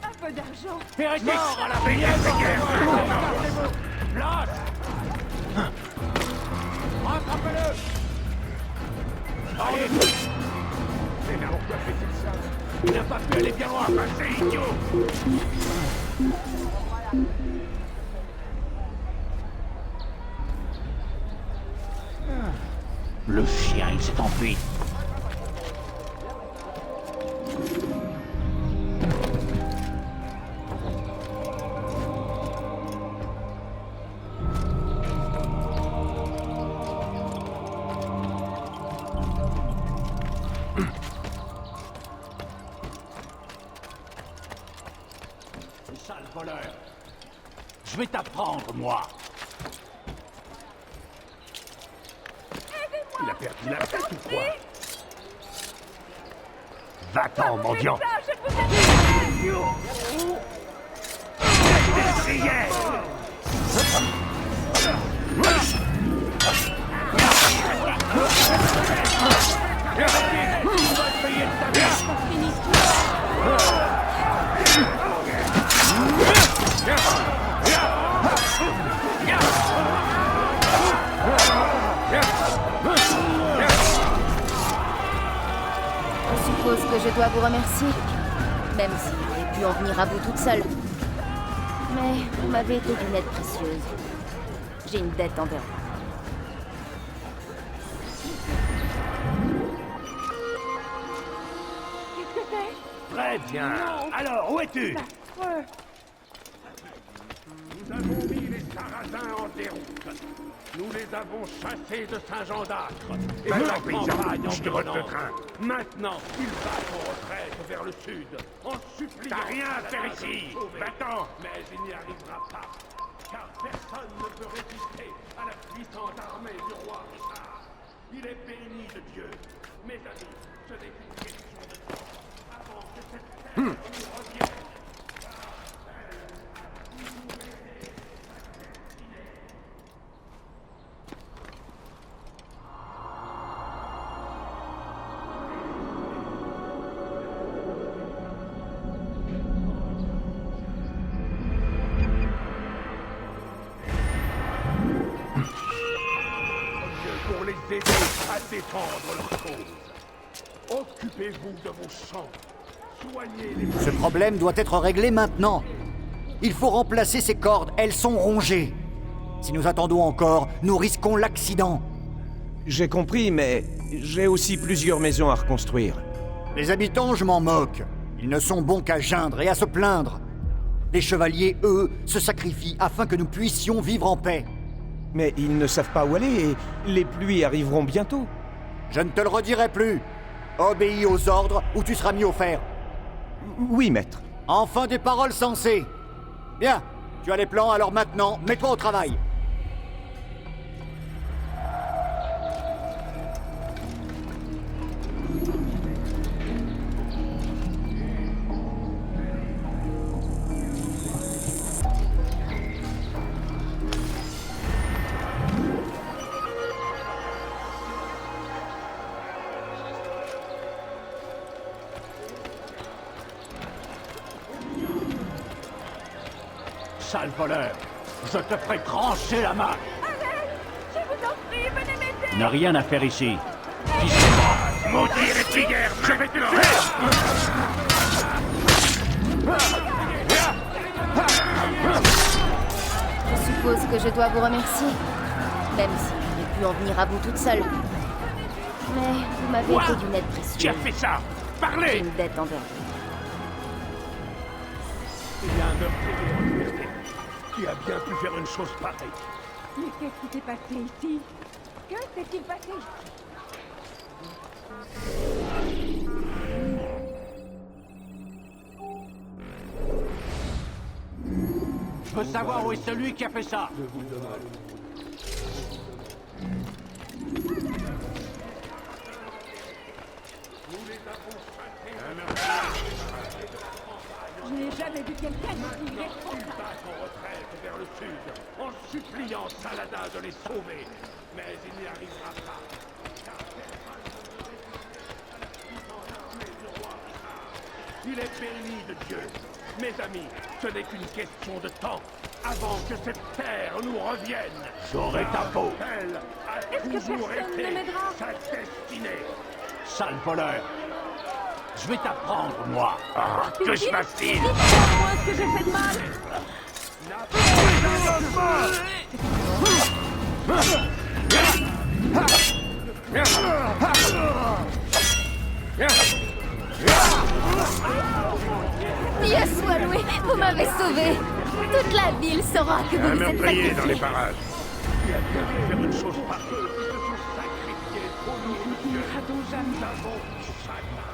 Un peu d'argent. Mort à la baignade de guerre! Regardez-vous! Place! Rattrapez-le! Allez! Mais pourquoi fait-il ça? Il n'a pas pu aller bien loin, c'est idiot! Le chien, il s'est enfui. Sale voleur! Je vais t'apprendre, moi. Il a perdu la tête ou quoi? Va-t'en, mendiant! Ça, je vous Essayez! Je suppose que je dois vous remercier. Même si j'aurais pu en venir à bout toute seule. Mais vous m'avez été d'une aide précieuse. J'ai une dette envers vous. Qu'est-ce que c'est? Très bien! Alors, où es-tu? Affreux. Nous avons mis les Sarrasins en déroute. Nous les avons chassés de Saint-Jean d'Acre. Et de la campagne environnante. Maintenant, ils battent en retraite vers le sud, en suppliant... T'as rien à faire ici! Va-t'en! Mais il n'y arrivera pas, car personne ne peut résister à la puissante armée du roi Richard. Il est béni de Dieu. Mes amis, ce n'est qu'une question de temps avant que cette terre nous revienne. pour les aider à défendre leur cause. Occupez-vous de vos champs. Soignez les... Ce problème doit être réglé maintenant. Il faut remplacer ces cordes, elles sont rongées. Si nous attendons encore, nous risquons l'accident. J'ai compris, mais j'ai aussi plusieurs maisons à reconstruire. Les habitants, je m'en moque. Ils ne sont bons qu'à geindre et à se plaindre. Les chevaliers, eux, se sacrifient afin que nous puissions vivre en paix. Mais ils ne savent pas où aller et les pluies arriveront bientôt. Je ne te le redirai plus. Obéis aux ordres ou tu seras mis au fer. Oui, maître. Enfin des paroles sensées. Bien, tu as les plans, alors maintenant, mets-toi au travail. Sale voleur, je te ferai trancher la main. Je vous en prie, venez m'aider. Tu n'as rien à faire ici. Maudit répliquaire, je vais te le Je suppose que je dois vous remercier. Même si j'aurais pu en venir à bout toute seule. Mais vous m'avez été d'une aide précieuse. Qui a fait ça? J'ai Parlez! une dette envers vous. Il y a un meurtrier. Qui a bien pu faire une chose pareille? Mais qu'est-ce qui s'est passé ici? Que s'est-il passé? Je veux savoir où est celui qui a fait ça. Je n'ai jamais vu quelqu'un aussi responsable. En retraite vers le sud, en suppliant Saladin de les sauver. Mais il n'y arrivera pas. Il est béni de Dieu. Mes amis, ce n'est qu'une question de temps. Avant que cette terre nous revienne, j'aurai ta peau. Elle a Est-ce que toujours personne été ne m'aidera? sa destinée. Sale voleur. Je vais t'apprendre, moi. Ah, que je fascine. Dites-moi ce que j'ai fait de mal. Dieu soit loué, vous m'avez sauvé. Toute la ville saura que vous Un vous êtes meurtrier dans sacrifié. les parages. Il a bien pu faire une chose pareille. Ils se sont sacrifiés au nom de Dieu. Nous avons chacun.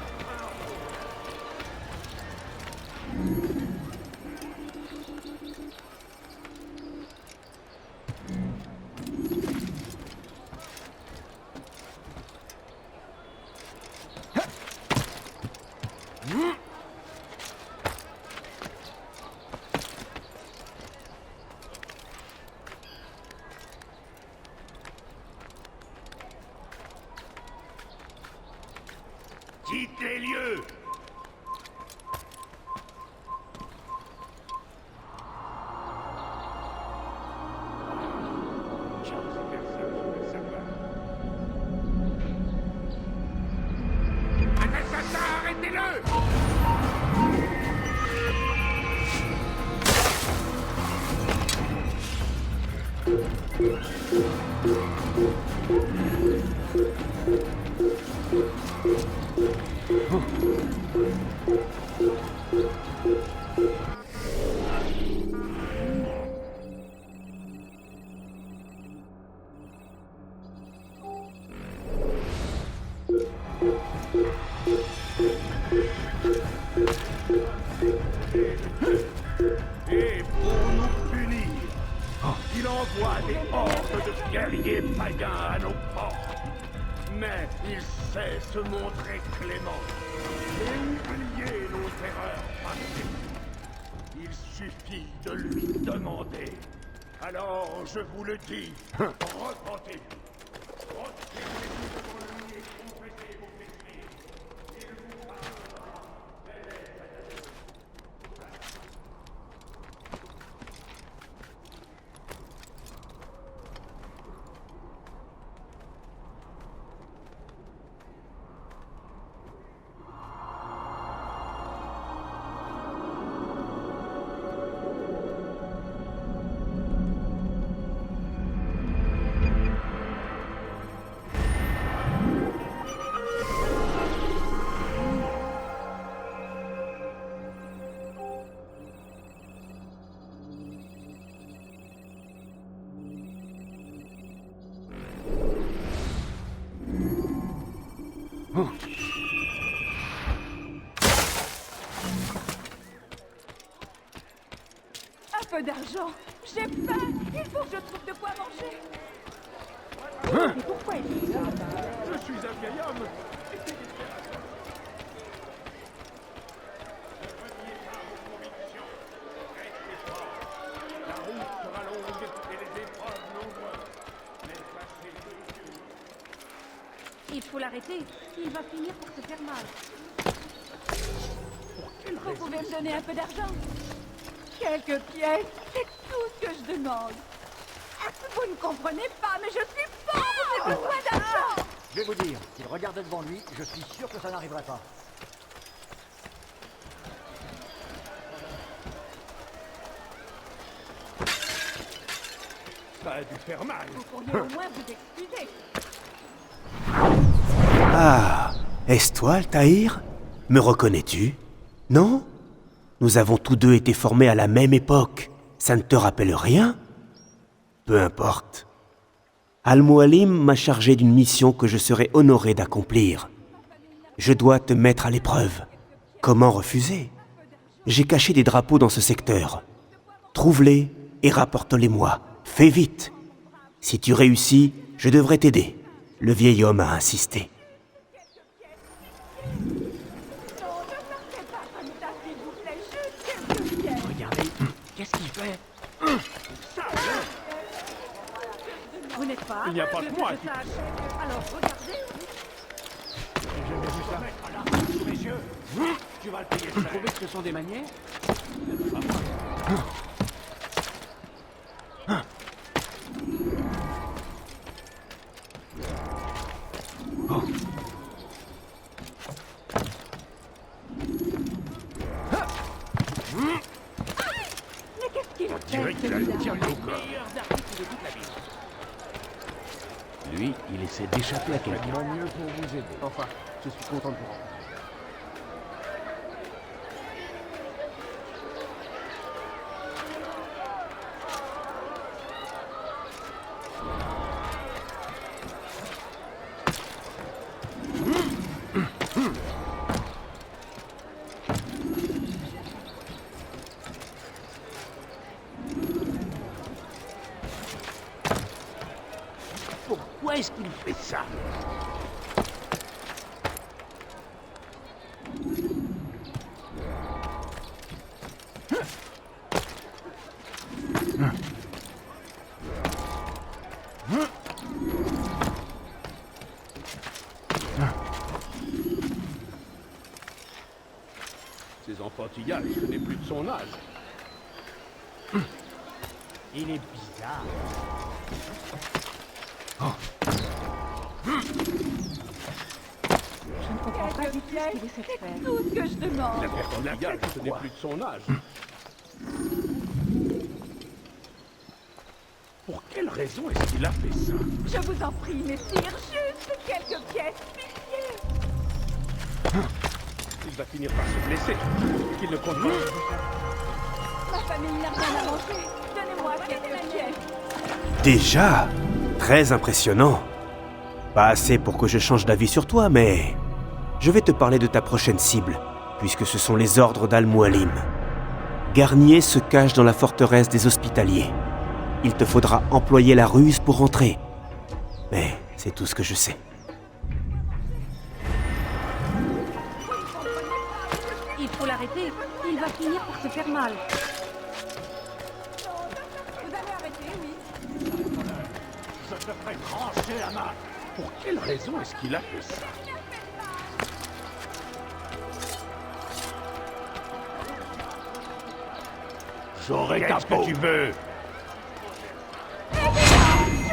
Dites les lieux. Un assassin, arrêtez-le! Et pour nous punir, il envoie des hordes de guerriers païens à nos portes. Mais il sait se montrer clément et oublier nos erreurs passées. Il suffit de lui demander. Alors, je vous le dis, repentez-vous. Retirez-vous devant lui et confessez vos péchés. Il vous pardonnera. Un peu d'argent. J'ai faim. Il faut que je trouve de quoi manger. Mais pourquoi il fait ça? Je suis un vieil homme. La route sera longue et les épreuves nombreuses. Mais sachez que Il faut l'arrêter. Il va finir par se faire mal. Vous pouvez me donner un peu d'argent? Quelques pièces, c'est tout ce que je demande. Vous ne comprenez pas, mais je suis pauvre, j'ai besoin d'argent. Je vais vous dire, s'il regardait devant lui, je suis sûr que ça n'arriverait pas. ça a dû faire mal. Vous pourriez au moins vous excuser. Ah, est-ce toi, Altaïr? Me reconnais-tu? Non? Nous avons tous deux été formés à la même époque. Ça ne te rappelle rien? Peu importe. Al-Mualim m'a chargé d'une mission que je serai honoré d'accomplir. Je dois te mettre à l'épreuve. Comment refuser? J'ai caché des drapeaux dans ce secteur. Trouve-les et rapporte-les-moi. Fais vite. Si tu réussis, je devrais t'aider. Le vieil homme a insisté. Regardez, qu'est-ce qu'il fait? Vous n'êtes pas. Il n'y a pas que moi qui... Alors regardez. J'ai jamais vu ça. Voilà, sous mes yeux. Tu vas le payer. Vous trouvez que ce sont des manières? Mais qu'est-ce qu'il a fait, Lui, il essaie d'échapper à quelqu'un. Mieux pour vous aider. Enfin, je suis content de vous rencontrer. Pourquoi est-ce qu'il fait ça? Ces enfantillages, ce n'est plus de son âge. Il est bizarre. Je ne comprends pas du tout ce qu'il essaie de faire. C'est tout ce que je demande. La enfantillages, ce n'est plus de son âge. Pour quelle raison est-ce qu'il a fait ça? Je vous en prie, messire, juste quelques pièces, pitié. Il va finir par se blesser. Qu'il ne compte pas. Ma famille n'a rien à manger. Donnez-moi quelques pièces. Déjà? Très impressionnant. Pas assez pour que je change d'avis sur toi, mais... Je vais te parler de ta prochaine cible, puisque ce sont les ordres d'Al-Mualim. Garnier se cache dans la forteresse des Hospitaliers. Il te faudra employer la ruse pour entrer. Mais c'est tout ce que je sais. Il faut l'arrêter. Il va finir par se faire mal. Vous allez arrêter, oui. Je te ferai trancher la main. Pour quelle raison est-ce qu'il a fait ça? J'aurai ta peau. Qu'est-ce que tu veux? Je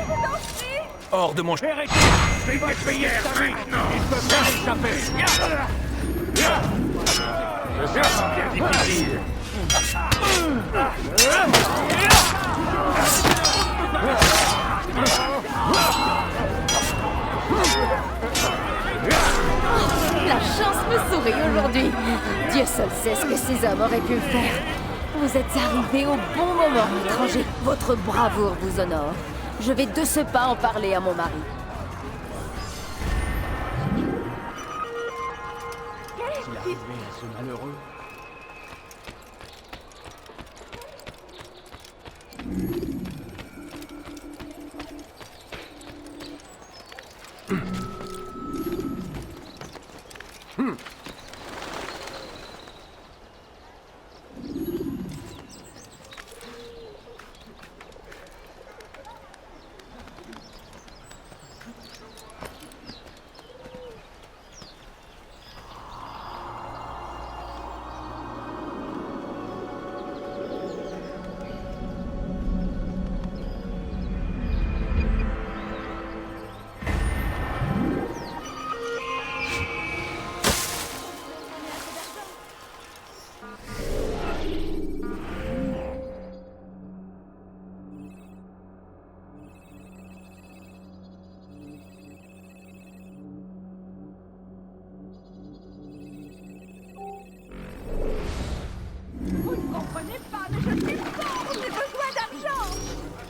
vous en prie. Hors de mon... Je vais te payer maintenant. Il peut pas échapper. Je sais, c'est bien difficile. La chance me sourit aujourd'hui. Dieu seul sait ce que ces hommes auraient pu faire. Vous êtes arrivés au bon moment, étranger. Votre bravoure vous honore. Je vais de ce pas en parler à mon mari. qu'est-il arrivé à ce malheureux?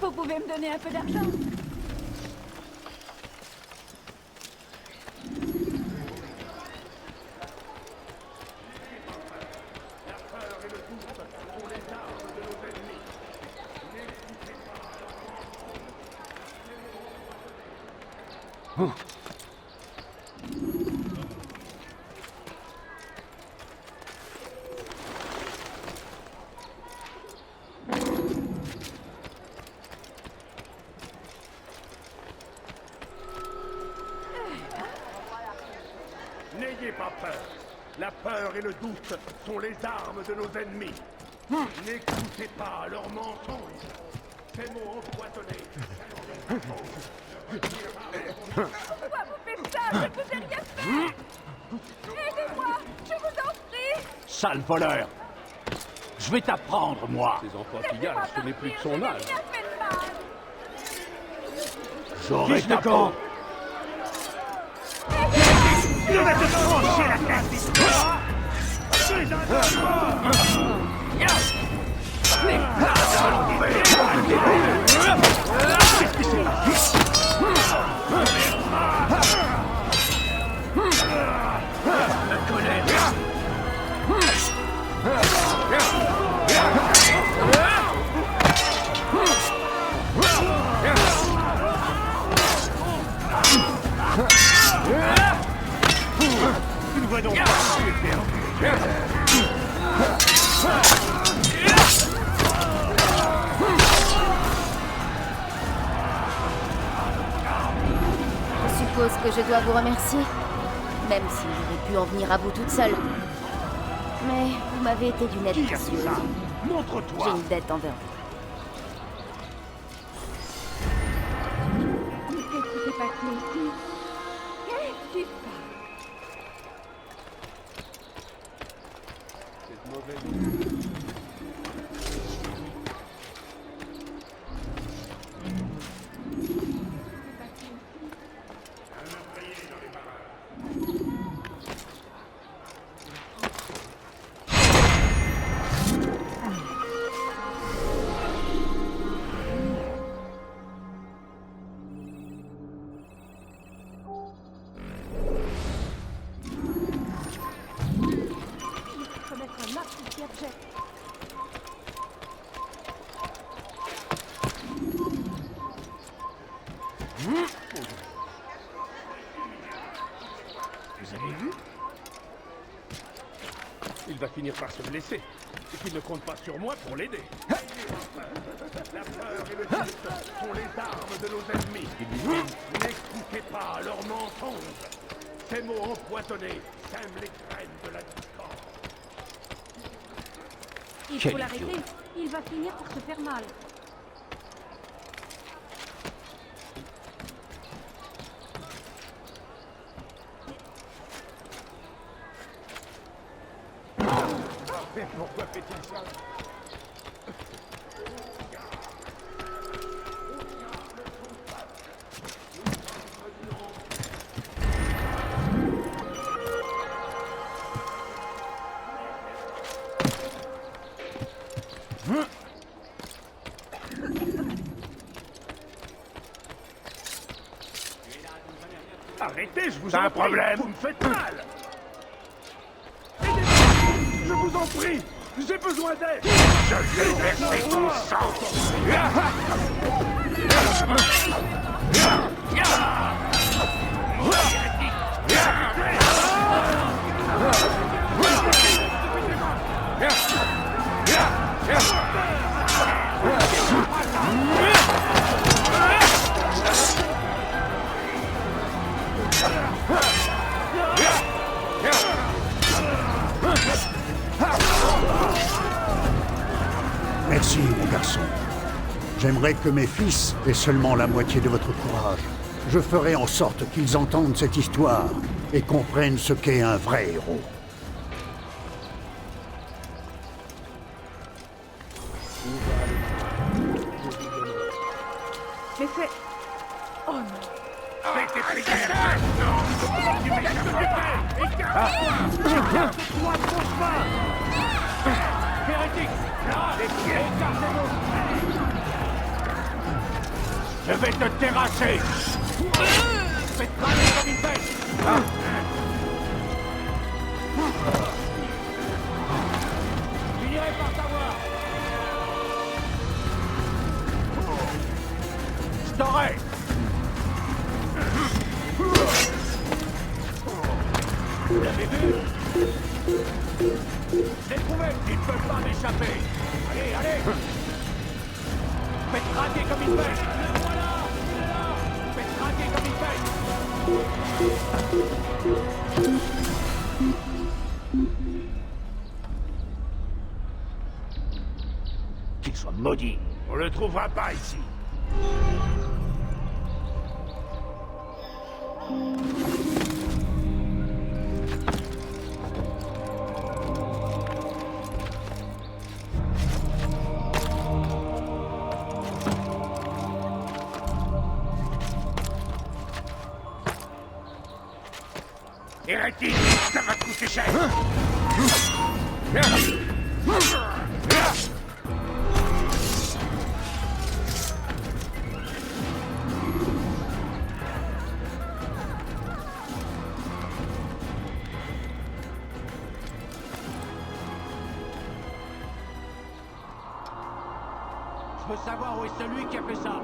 Vous pouvez me donner un peu d'argent? N'ayez pas peur. La peur et le doute sont les armes de nos ennemis. N'écoutez pas leurs mensonges. Ces mots empoisonnés. Pourquoi vous faites ça? Je ne vous ai rien fait! Aidez-moi! Je vous en prie! Sale voleur! Je vais t'apprendre, moi! Ces enfantillages, ce n'est plus de son âge. J'aurai ta peau! Je vais te trancher la tête, d'histoire! C'est un Tu ne vois donc pas que tu es perdu. Je suppose que je dois vous remercier. Même si j'aurais pu en venir à bout toute seule. Mais vous m'avez été d'une aide précieuse. Montre-toi. J'ai une dette envers vous. Mais qu'est-ce qui s'est passé ici? Qu'est-ce qui se passe? Vous avez vu? Il va finir par se blesser. Et qu'il ne compte pas sur moi pour l'aider. La peur et le doute sont les armes de nos ennemis. N'écoutez pas leurs mensonges. Ces mots empoisonnés sèment les graines de la discorde. Il faut l'arrêter. Il va finir par se faire mal. Mais pourquoi fait-il ça? Arrêtez, je vous en prie, vous me faites mal. vous en prie! J'ai besoin d'aide! Je vais verser ton sang! Merci, mon garçon. J'aimerais que mes fils aient seulement la moitié de votre courage. Je ferai en sorte qu'ils entendent cette histoire et comprennent ce qu'est un vrai héros. Mais c'est... Oh non. Fais tes prières maintenant! Tu m'échappes du paix! Écarte-toi! Écarte-toi de ton chemin! Hérétique! Là! Les pieds! Écartez-vous! Je vais te terrasser! Fais te cramer comme une bête! Je finirai par t'avoir! Je t'aurai! Vous l'avez vu? J'ai trouvé! Ils ne peuvent pas m'échapper! Allez, allez! Faites craquer comme une bête! Le voilà! Il est là! Faites craquer comme une bête! Qu'il soit maudit! On le trouvera pas ici! Hérétique, ça va te coûter cher! Je veux savoir où est celui qui a fait ça!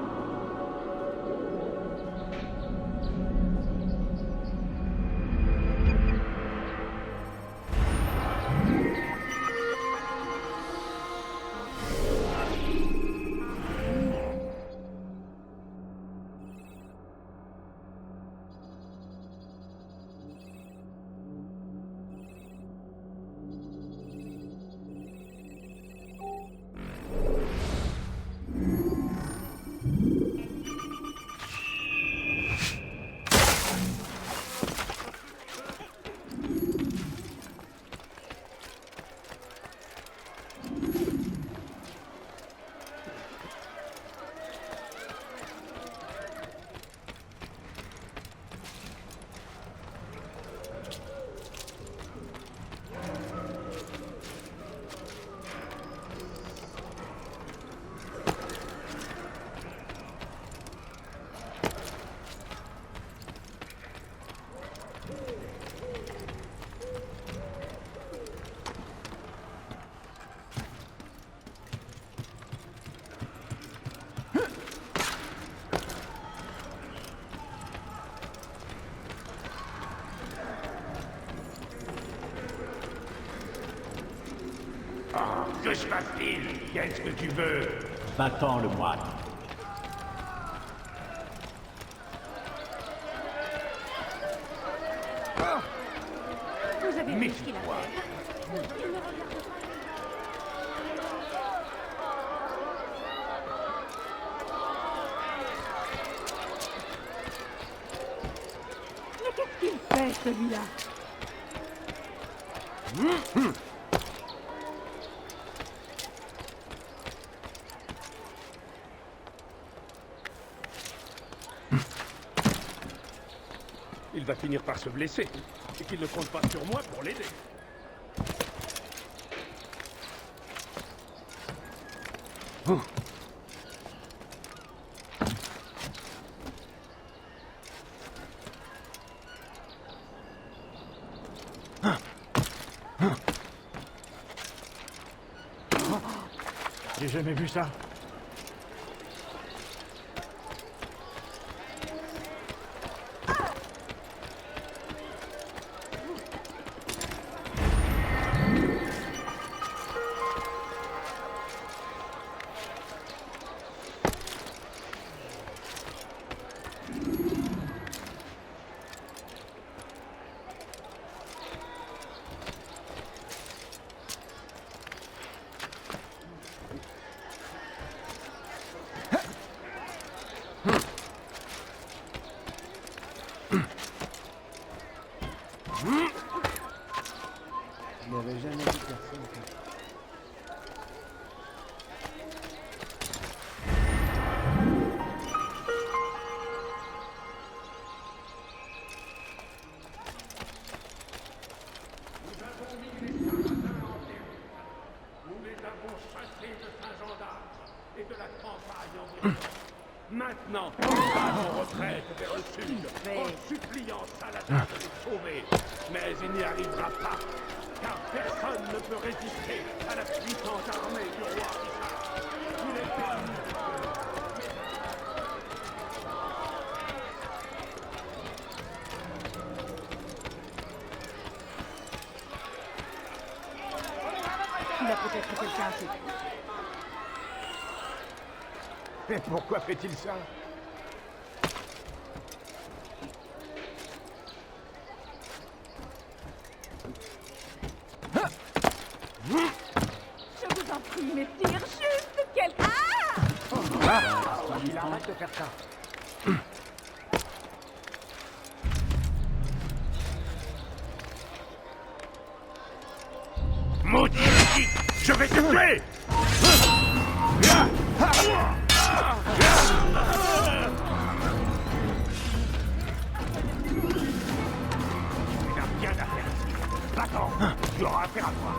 Que je fasse-t-il? Qu'est-ce que tu veux? Va-t'en, le moine. Vous avez vu ce qu'il a fait? Il me regarde pas. Mais qu'est-ce qu'il fait, celui-là? Il va finir par se blesser, et qu'il ne compte pas sur moi pour l'aider. J'ai jamais vu ça. Je n'avais jamais vu personne comme ça. Nous les avons chassés de Saint-Jean d'Arc et de la campagne environnante. Maintenant, on va en retraite vers le sud, en suppliant Saladin de les sauver. Mais il n'y arrivera pas, car personne ne peut résister à la puissante armée du roi Richard. Il est permis. Il a peut-être quelqu'un ici. Et pourquoi fait-il ça? Je vous en prie, mais tire juste quelqu'un. Il arrête de faire ça. Maudit petit, je vais te tuer! Tu n'as rien à faire ici. Va-t'en, tu auras affaire à toi.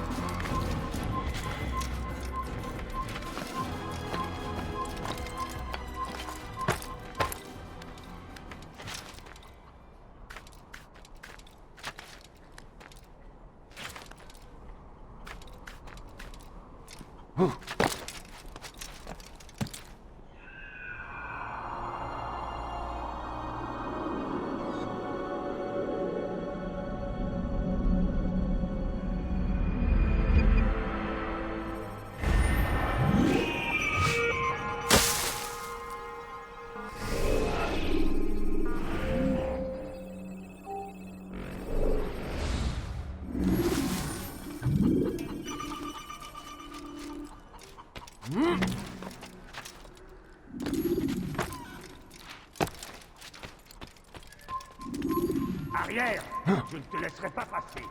Arrière! Je ne te laisserai pas passer.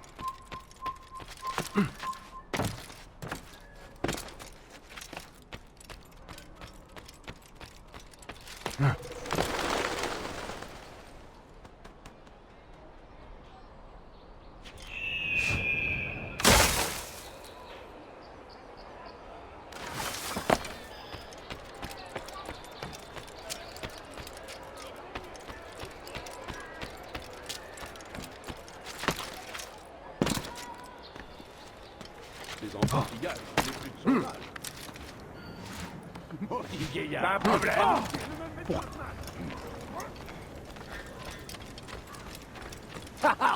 Les enfants qui gagnent, les plus de sauvages. Maudit vieillard! Pas un problème!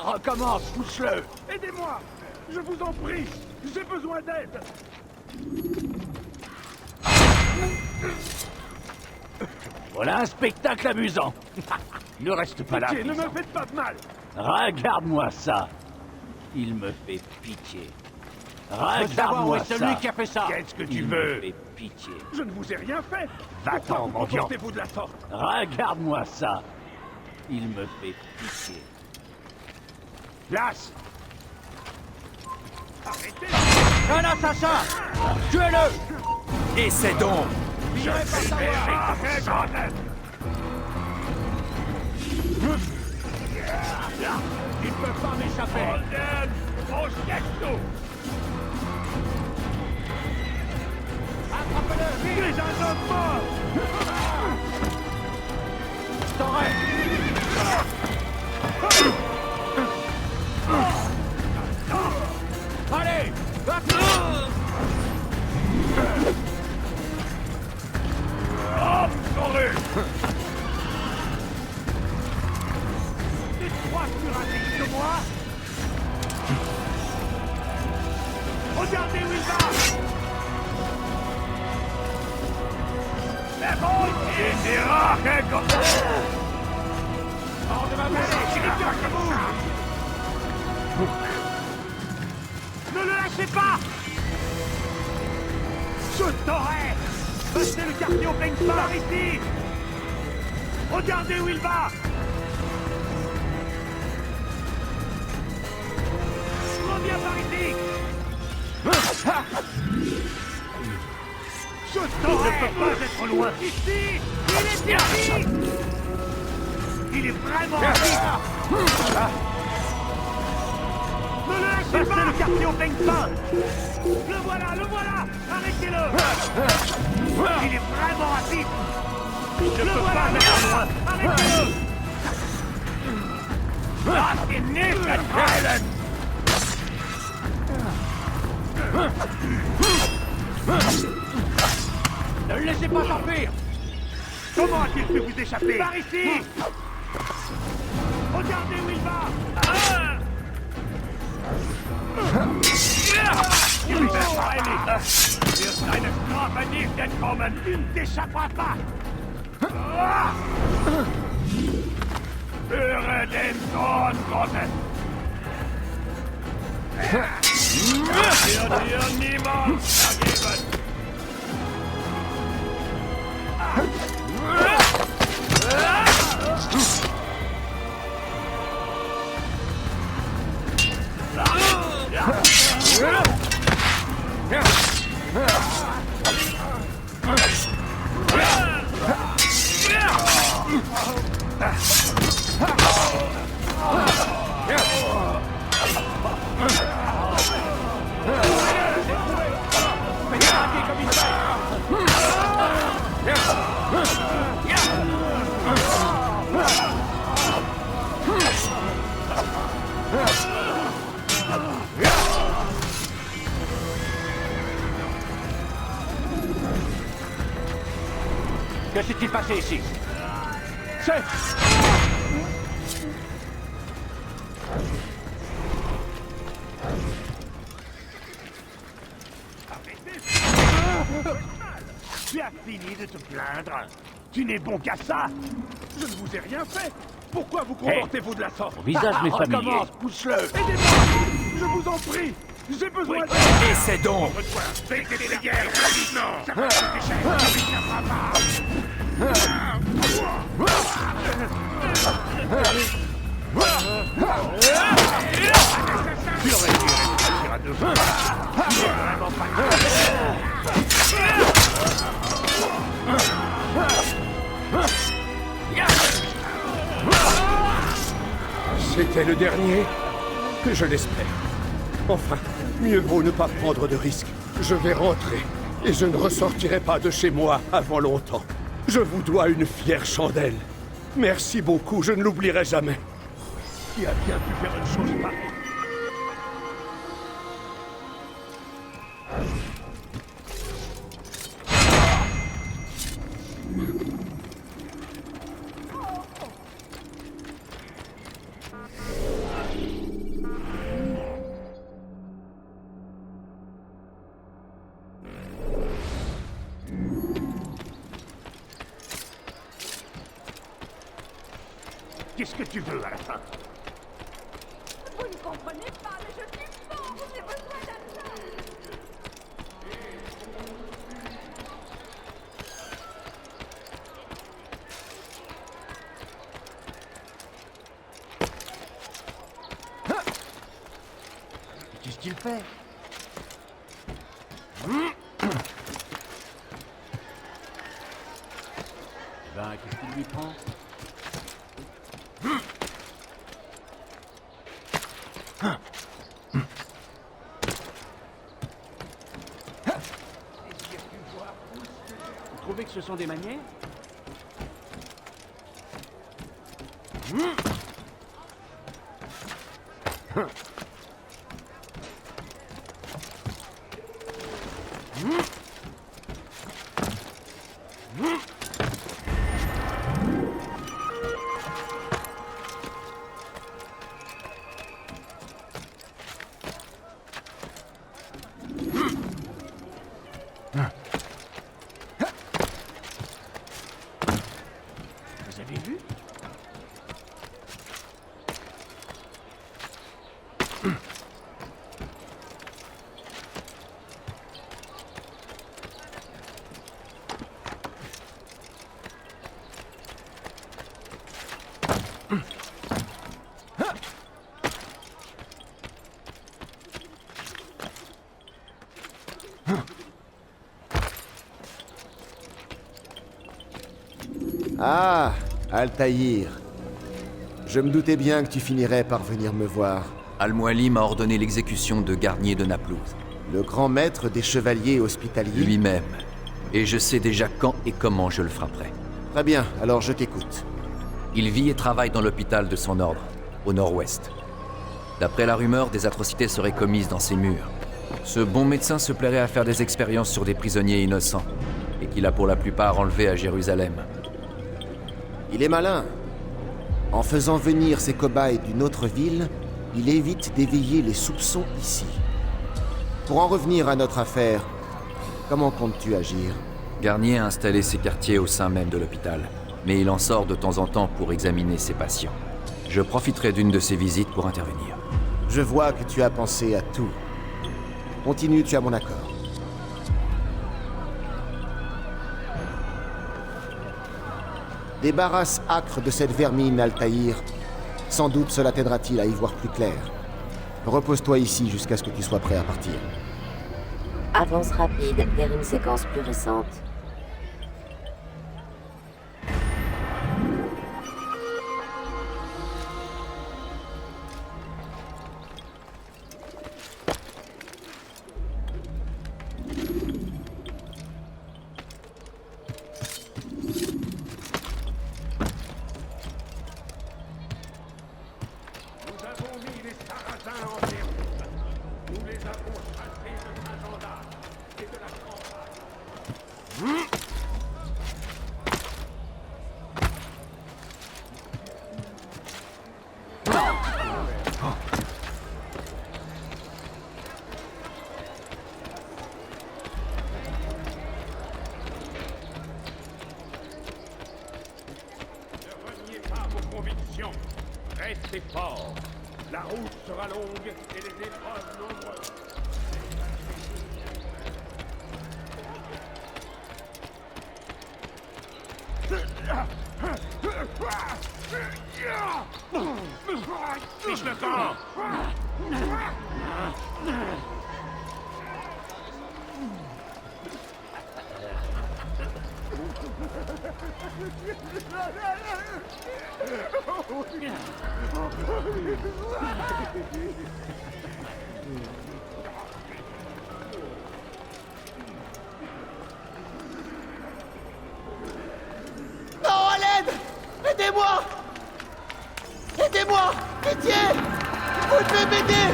Recommence, pousse-le! Aidez-moi! Je vous en prie! J'ai besoin d'aide! Voilà un spectacle amusant. Ne reste pas là. Pitié, ne me faites pas de mal! Regarde-moi ça. Il me fait pitié. Regarde-moi Regarde-moi ça. celui qui a fait ça. Qu'est-ce que tu Il veux? me fait pitié. Je ne vous ai rien fait! Va-t'en, Pourquoi mendiant. comportez-vous de la sorte? Regarde-moi ça. Il me fait pitié. Glace! Arrêtez! Un assassin! Tuez-le! Essaie donc! Je vais savoir! Il ne peut pas m'échapper! Au gâteau! Attrapez-le! Tu es un homme mort! Allez! crois plus rapide que moi? Regardez où il va! C'est bon, c'est rare qu'un gosse! Hors de ma mêlée, j'ai les cœurs qui bougent! Ne le lâchez pas! Je t'aurai! Passez le quartier au peigne par ici! Regardez où il va! Reviens par ici! Je t'aurai! Ne peux pas être loin! Ici! Il est ici! Il est vraiment ici! Ne le lâchez pas! Passez le quartier au peigne pas! Le voilà! Arrêtez-le! Il est vraiment rapide! Je ne peux pas mettre loin! Arrêtez-le! Ah, c'est nul, la traîne! Ne le laissez pas s'enfuir! Comment a-t-il pu vous échapper? Par ici! Regardez où il va! Wir sind eine Strafe nicht entkommen! Tu ne t'échapperas pas! Höre den Sohn Gottes! Wird dir niemand vergeben! Que s'est-il passé ici? Tu as fini de te plaindre? Tu n'es bon qu'à ça? Je ne vous ai rien fait. Pourquoi vous comportez-vous de la sorte? Ton visage m'est familier. Recommence, pousse-le. Aidez-moi! Je vous en prie. J'ai besoin de... Essaie donc! Fais que des guerres maintenant! Ça va te déchirer, ça ne tiendra pas! Tu aurais dû réfléchir à deux fois. Tu n'es vraiment pas... C'était le dernier? Que je l'espère. Enfin, mieux vaut ne pas prendre de risques. Je vais rentrer, et je ne ressortirai pas de chez moi avant longtemps. Je vous dois une fière chandelle. Merci beaucoup, je ne l'oublierai jamais. Qui a bien pu faire une chose pareille? Qu'est-ce que tu veux à la fin? Vous ne comprenez pas, mais je suis pauvre, j'ai besoin d'argent. Qu'est-ce qu'il fait? Ben, qu'est-ce qu'il lui prend? Vous trouvez que ce sont des manières? Ah, Altaïr. Je me doutais bien que tu finirais par venir me voir. Al-Muali m'a ordonné l'exécution de Garnier de Naplouse. Le grand maître des chevaliers hospitaliers. Lui-même. Et je sais déjà quand et comment je le frapperai. Très bien, alors je t'écoute. Il vit et travaille dans l'hôpital de son ordre, au nord-ouest. D'après la rumeur, des atrocités seraient commises dans ses murs. Ce bon médecin se plairait à faire des expériences sur des prisonniers innocents, et qu'il a pour la plupart enlevés à Jérusalem. Il est malin. En faisant venir ses cobayes d'une autre ville, il évite d'éveiller les soupçons ici. Pour en revenir à notre affaire, comment comptes-tu agir? Garnier a installé ses quartiers au sein même de l'hôpital, mais il en sort de temps en temps pour examiner ses patients. Je profiterai d'une de ses visites pour intervenir. Je vois que tu as pensé à tout. Continue, tu as mon accord. Débarrasse Acre de cette vermine, Altaïr. Sans doute cela t'aidera-t-il à y voir plus clair. Repose-toi ici jusqu'à ce que tu sois prêt à partir. Avance rapide vers une séquence plus récente. Restez forts. La route sera longue et les épreuves nombreuses. Fiche le camp. Non, à l'aide! Aidez-moi! Aidez-moi! Pitié! Vous devez m'aider!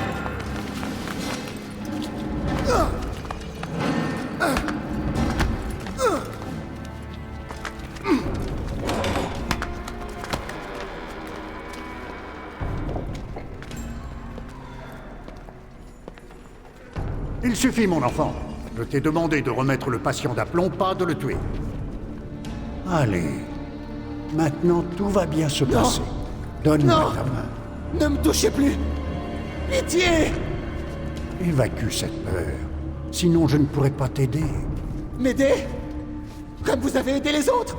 Il suffit, mon enfant. Je t'ai demandé de remettre le patient d'aplomb, pas de le tuer. Allez. Maintenant, tout va bien se passer. Donne-moi ta main. Ne me touchez plus! Pitié! Évacue cette peur. Sinon, je ne pourrai pas t'aider. M'aider? Comme vous avez aidé les autres?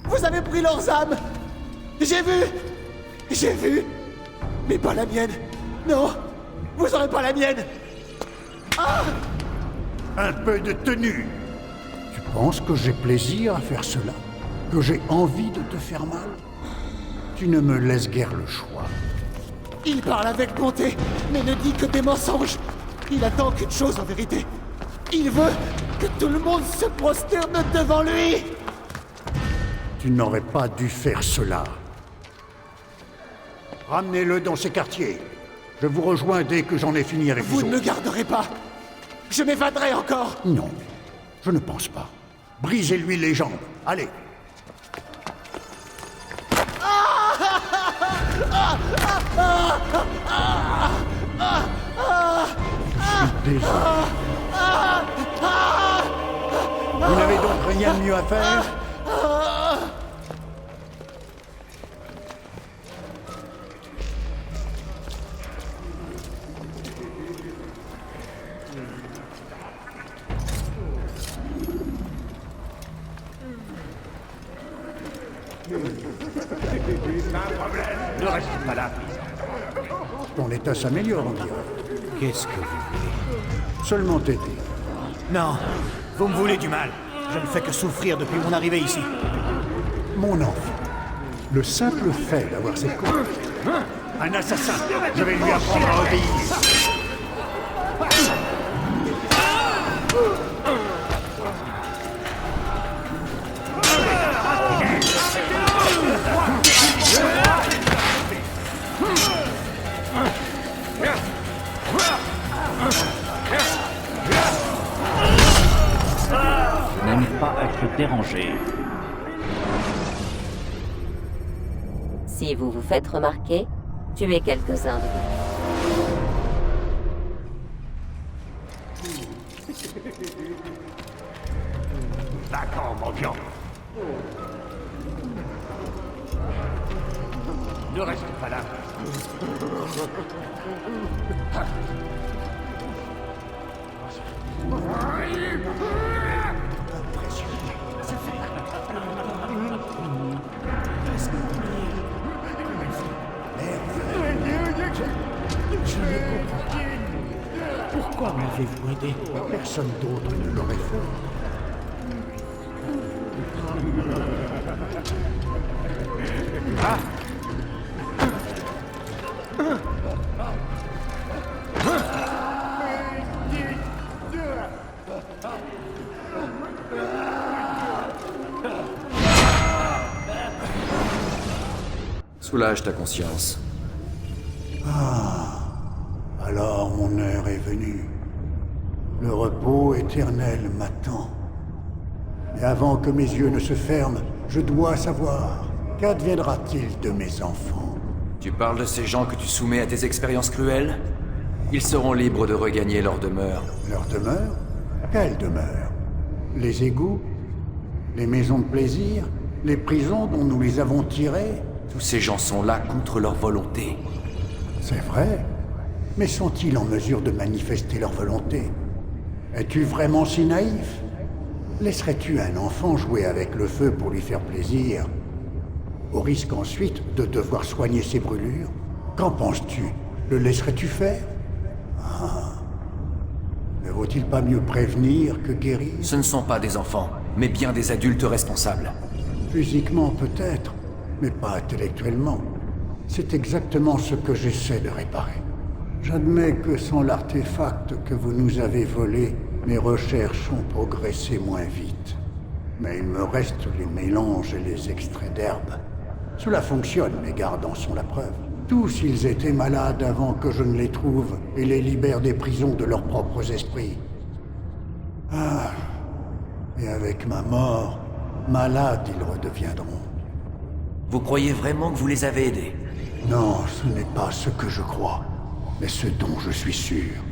Vous avez pris leurs âmes! J'ai vu! Mais pas la mienne! Non! Vous aurez pas la mienne! Ah! Un peu de tenue. Tu penses que j'ai plaisir à faire cela? Que j'ai envie de te faire mal? Tu ne me laisses guère le choix. Il parle avec bonté, mais ne dit que des mensonges. Il attend qu'une chose en vérité. Il veut que tout le monde se prosterne devant lui. Tu n'aurais pas dû faire cela. Ramenez-le dans ses quartiers. Je vous rejoins dès que j'en ai fini avec vous. Vous ne me garderez pas. Je m'évaderai encore. Non, je ne pense pas. Brisez-lui les jambes. Allez. Je suis désolé. Vous n'avez donc rien de mieux à faire? Ne reste pas là. Ton état s'améliore, on dirait. Qu'est-ce que vous voulez? Seulement t'aider. Non, vous me voulez du mal. Je ne fais que souffrir depuis mon arrivée ici. Mon enfant, le simple fait d'avoir cette conviction... Un assassin! Je vais lui apprendre à obéir! N'aime pas être dérangé. Si vous vous faites remarquer, tuez quelques-uns de vous. D'accord, mon vieux. Ne reste pas là. Je ne comprends pas. Pourquoi m'avez-vous aidé? Personne d'autre ne l'aurait fait. Ah! Soulage ta conscience. Ah, alors mon heure est venue. Le repos éternel m'attend. Et avant que mes yeux ne se ferment, je dois savoir, qu'adviendra-t-il de mes enfants? Tu parles de ces gens que tu soumets à tes expériences cruelles? Ils seront libres de regagner leur demeure. Leur demeure? Quelle demeure? Les égouts? Les maisons de plaisir? Les prisons dont nous les avons tirés? Tous ces gens sont là contre leur volonté. C'est vrai. Mais sont-ils en mesure de manifester leur volonté? Es-tu vraiment si naïf? Laisserais-tu un enfant jouer avec le feu pour lui faire plaisir, au risque ensuite de devoir soigner ses brûlures? Qu'en penses-tu? Le laisserais-tu faire? Ah. Ne vaut-il pas mieux prévenir que guérir? Ce ne sont pas des enfants, mais bien des adultes responsables. Physiquement peut-être, mais pas intellectuellement. C'est exactement ce que j'essaie de réparer. J'admets que sans l'artefact que vous nous avez volé, mes recherches ont progressé moins vite. Mais il me reste les mélanges et les extraits d'herbes. Cela fonctionne, mes gardes en sont la preuve. Tous ils étaient malades avant que je ne les trouve et les libère des prisons de leurs propres esprits. Ah, et avec ma mort, malades ils redeviendront. Vous croyez vraiment que vous les avez aidés? Non, ce n'est pas ce que je crois, mais ce dont je suis sûr.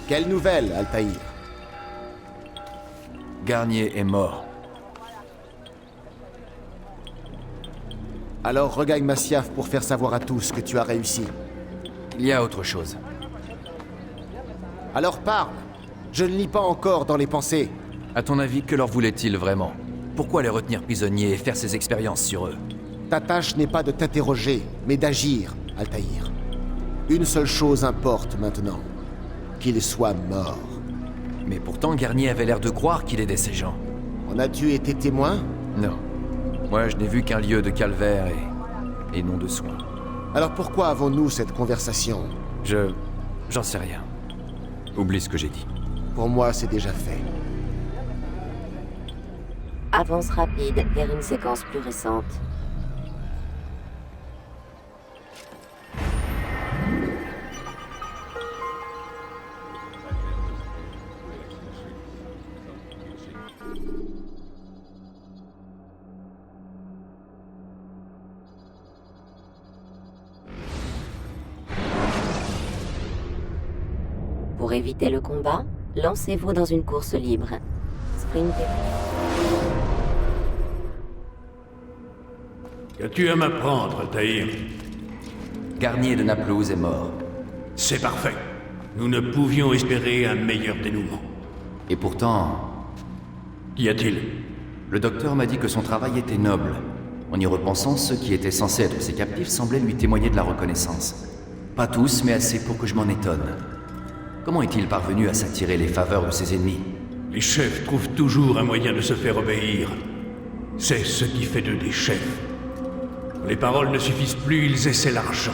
Quelle nouvelle, Altaïr? Garnier est mort. Alors regagne Masyaf pour faire savoir à tous que tu as réussi. Il y a autre chose. Alors parle. Je ne lis pas encore dans les pensées. À ton avis, que leur voulait-il vraiment? Pourquoi les retenir prisonniers et faire ces expériences sur eux? Ta tâche n'est pas de t'interroger, mais d'agir, Altaïr. Une seule chose importe maintenant. Qu'il soit mort. Mais pourtant, Garnier avait l'air de croire qu'il aidait ces gens. En as-tu été témoin? Non. Moi, je n'ai vu qu'un lieu de calvaire et non de soins. Alors pourquoi avons-nous cette conversation? J'en sais rien. Oublie ce que j'ai dit. Pour moi, c'est déjà fait. Avance rapide vers une séquence plus récente. Pour éviter le combat, lancez-vous dans une course libre. Sprintez. Qu'as-tu à m'apprendre, Altaïr? Garnier de Naplouse est mort. C'est parfait. Nous ne pouvions espérer un meilleur dénouement. Et pourtant... Qu'y a-t-il? Le docteur m'a dit que son travail était noble. En y repensant, ceux qui étaient censés être ses captifs semblaient lui témoigner de la reconnaissance. Pas tous, mais assez pour que je m'en étonne. Comment est-il parvenu à s'attirer les faveurs de ses ennemis? Les chefs trouvent toujours un moyen de se faire obéir. C'est ce qui fait d'eux des chefs. Quand les paroles ne suffisent plus, ils essaient l'argent.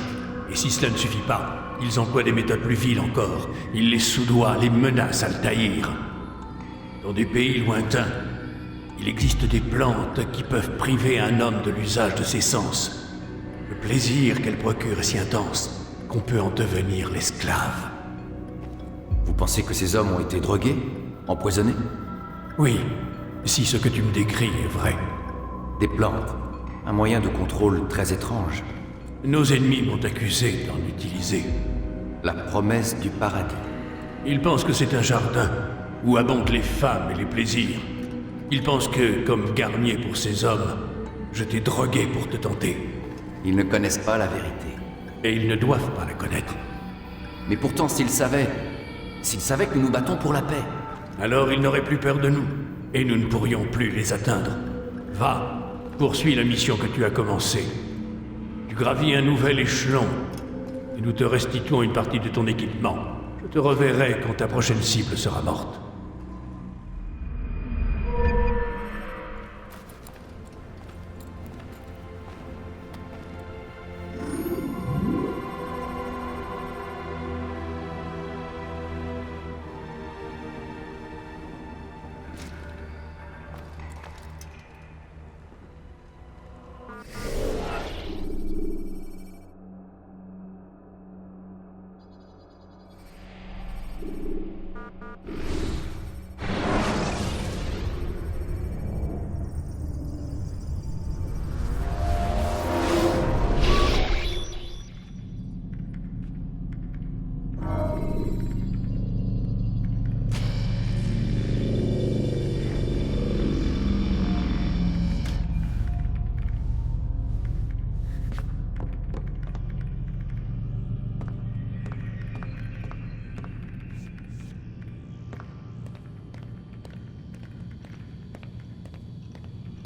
Et si cela ne suffit pas, ils emploient des méthodes plus viles encore. Ils les soudoient, les menacent, Altaïr. Dans des pays lointains, il existe des plantes qui peuvent priver un homme de l'usage de ses sens. Le plaisir qu'elles procurent est si intense qu'on peut en devenir l'esclave. Vous pensez que ces hommes ont été drogués? Empoisonnés? Oui, si ce que tu me décris est vrai. Des plantes. Un moyen de contrôle très étrange. Nos ennemis m'ont accusé d'en utiliser. La promesse du paradis. Ils pensent que c'est un jardin où abondent les femmes et les plaisirs. Ils pensent que, comme Garnier pour ces hommes, je t'ai drogué pour te tenter. Ils ne connaissent pas la vérité. Et ils ne doivent pas la connaître. Mais pourtant, s'ils savaient que nous nous battons pour la paix... Alors ils n'auraient plus peur de nous, et nous ne pourrions plus les atteindre. Va, poursuis la mission que tu as commencée. Tu gravis un nouvel échelon, et nous te restituons une partie de ton équipement. Je te reverrai quand ta prochaine cible sera morte.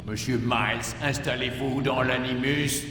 Monsieur Miles, installez-vous dans l'Animus.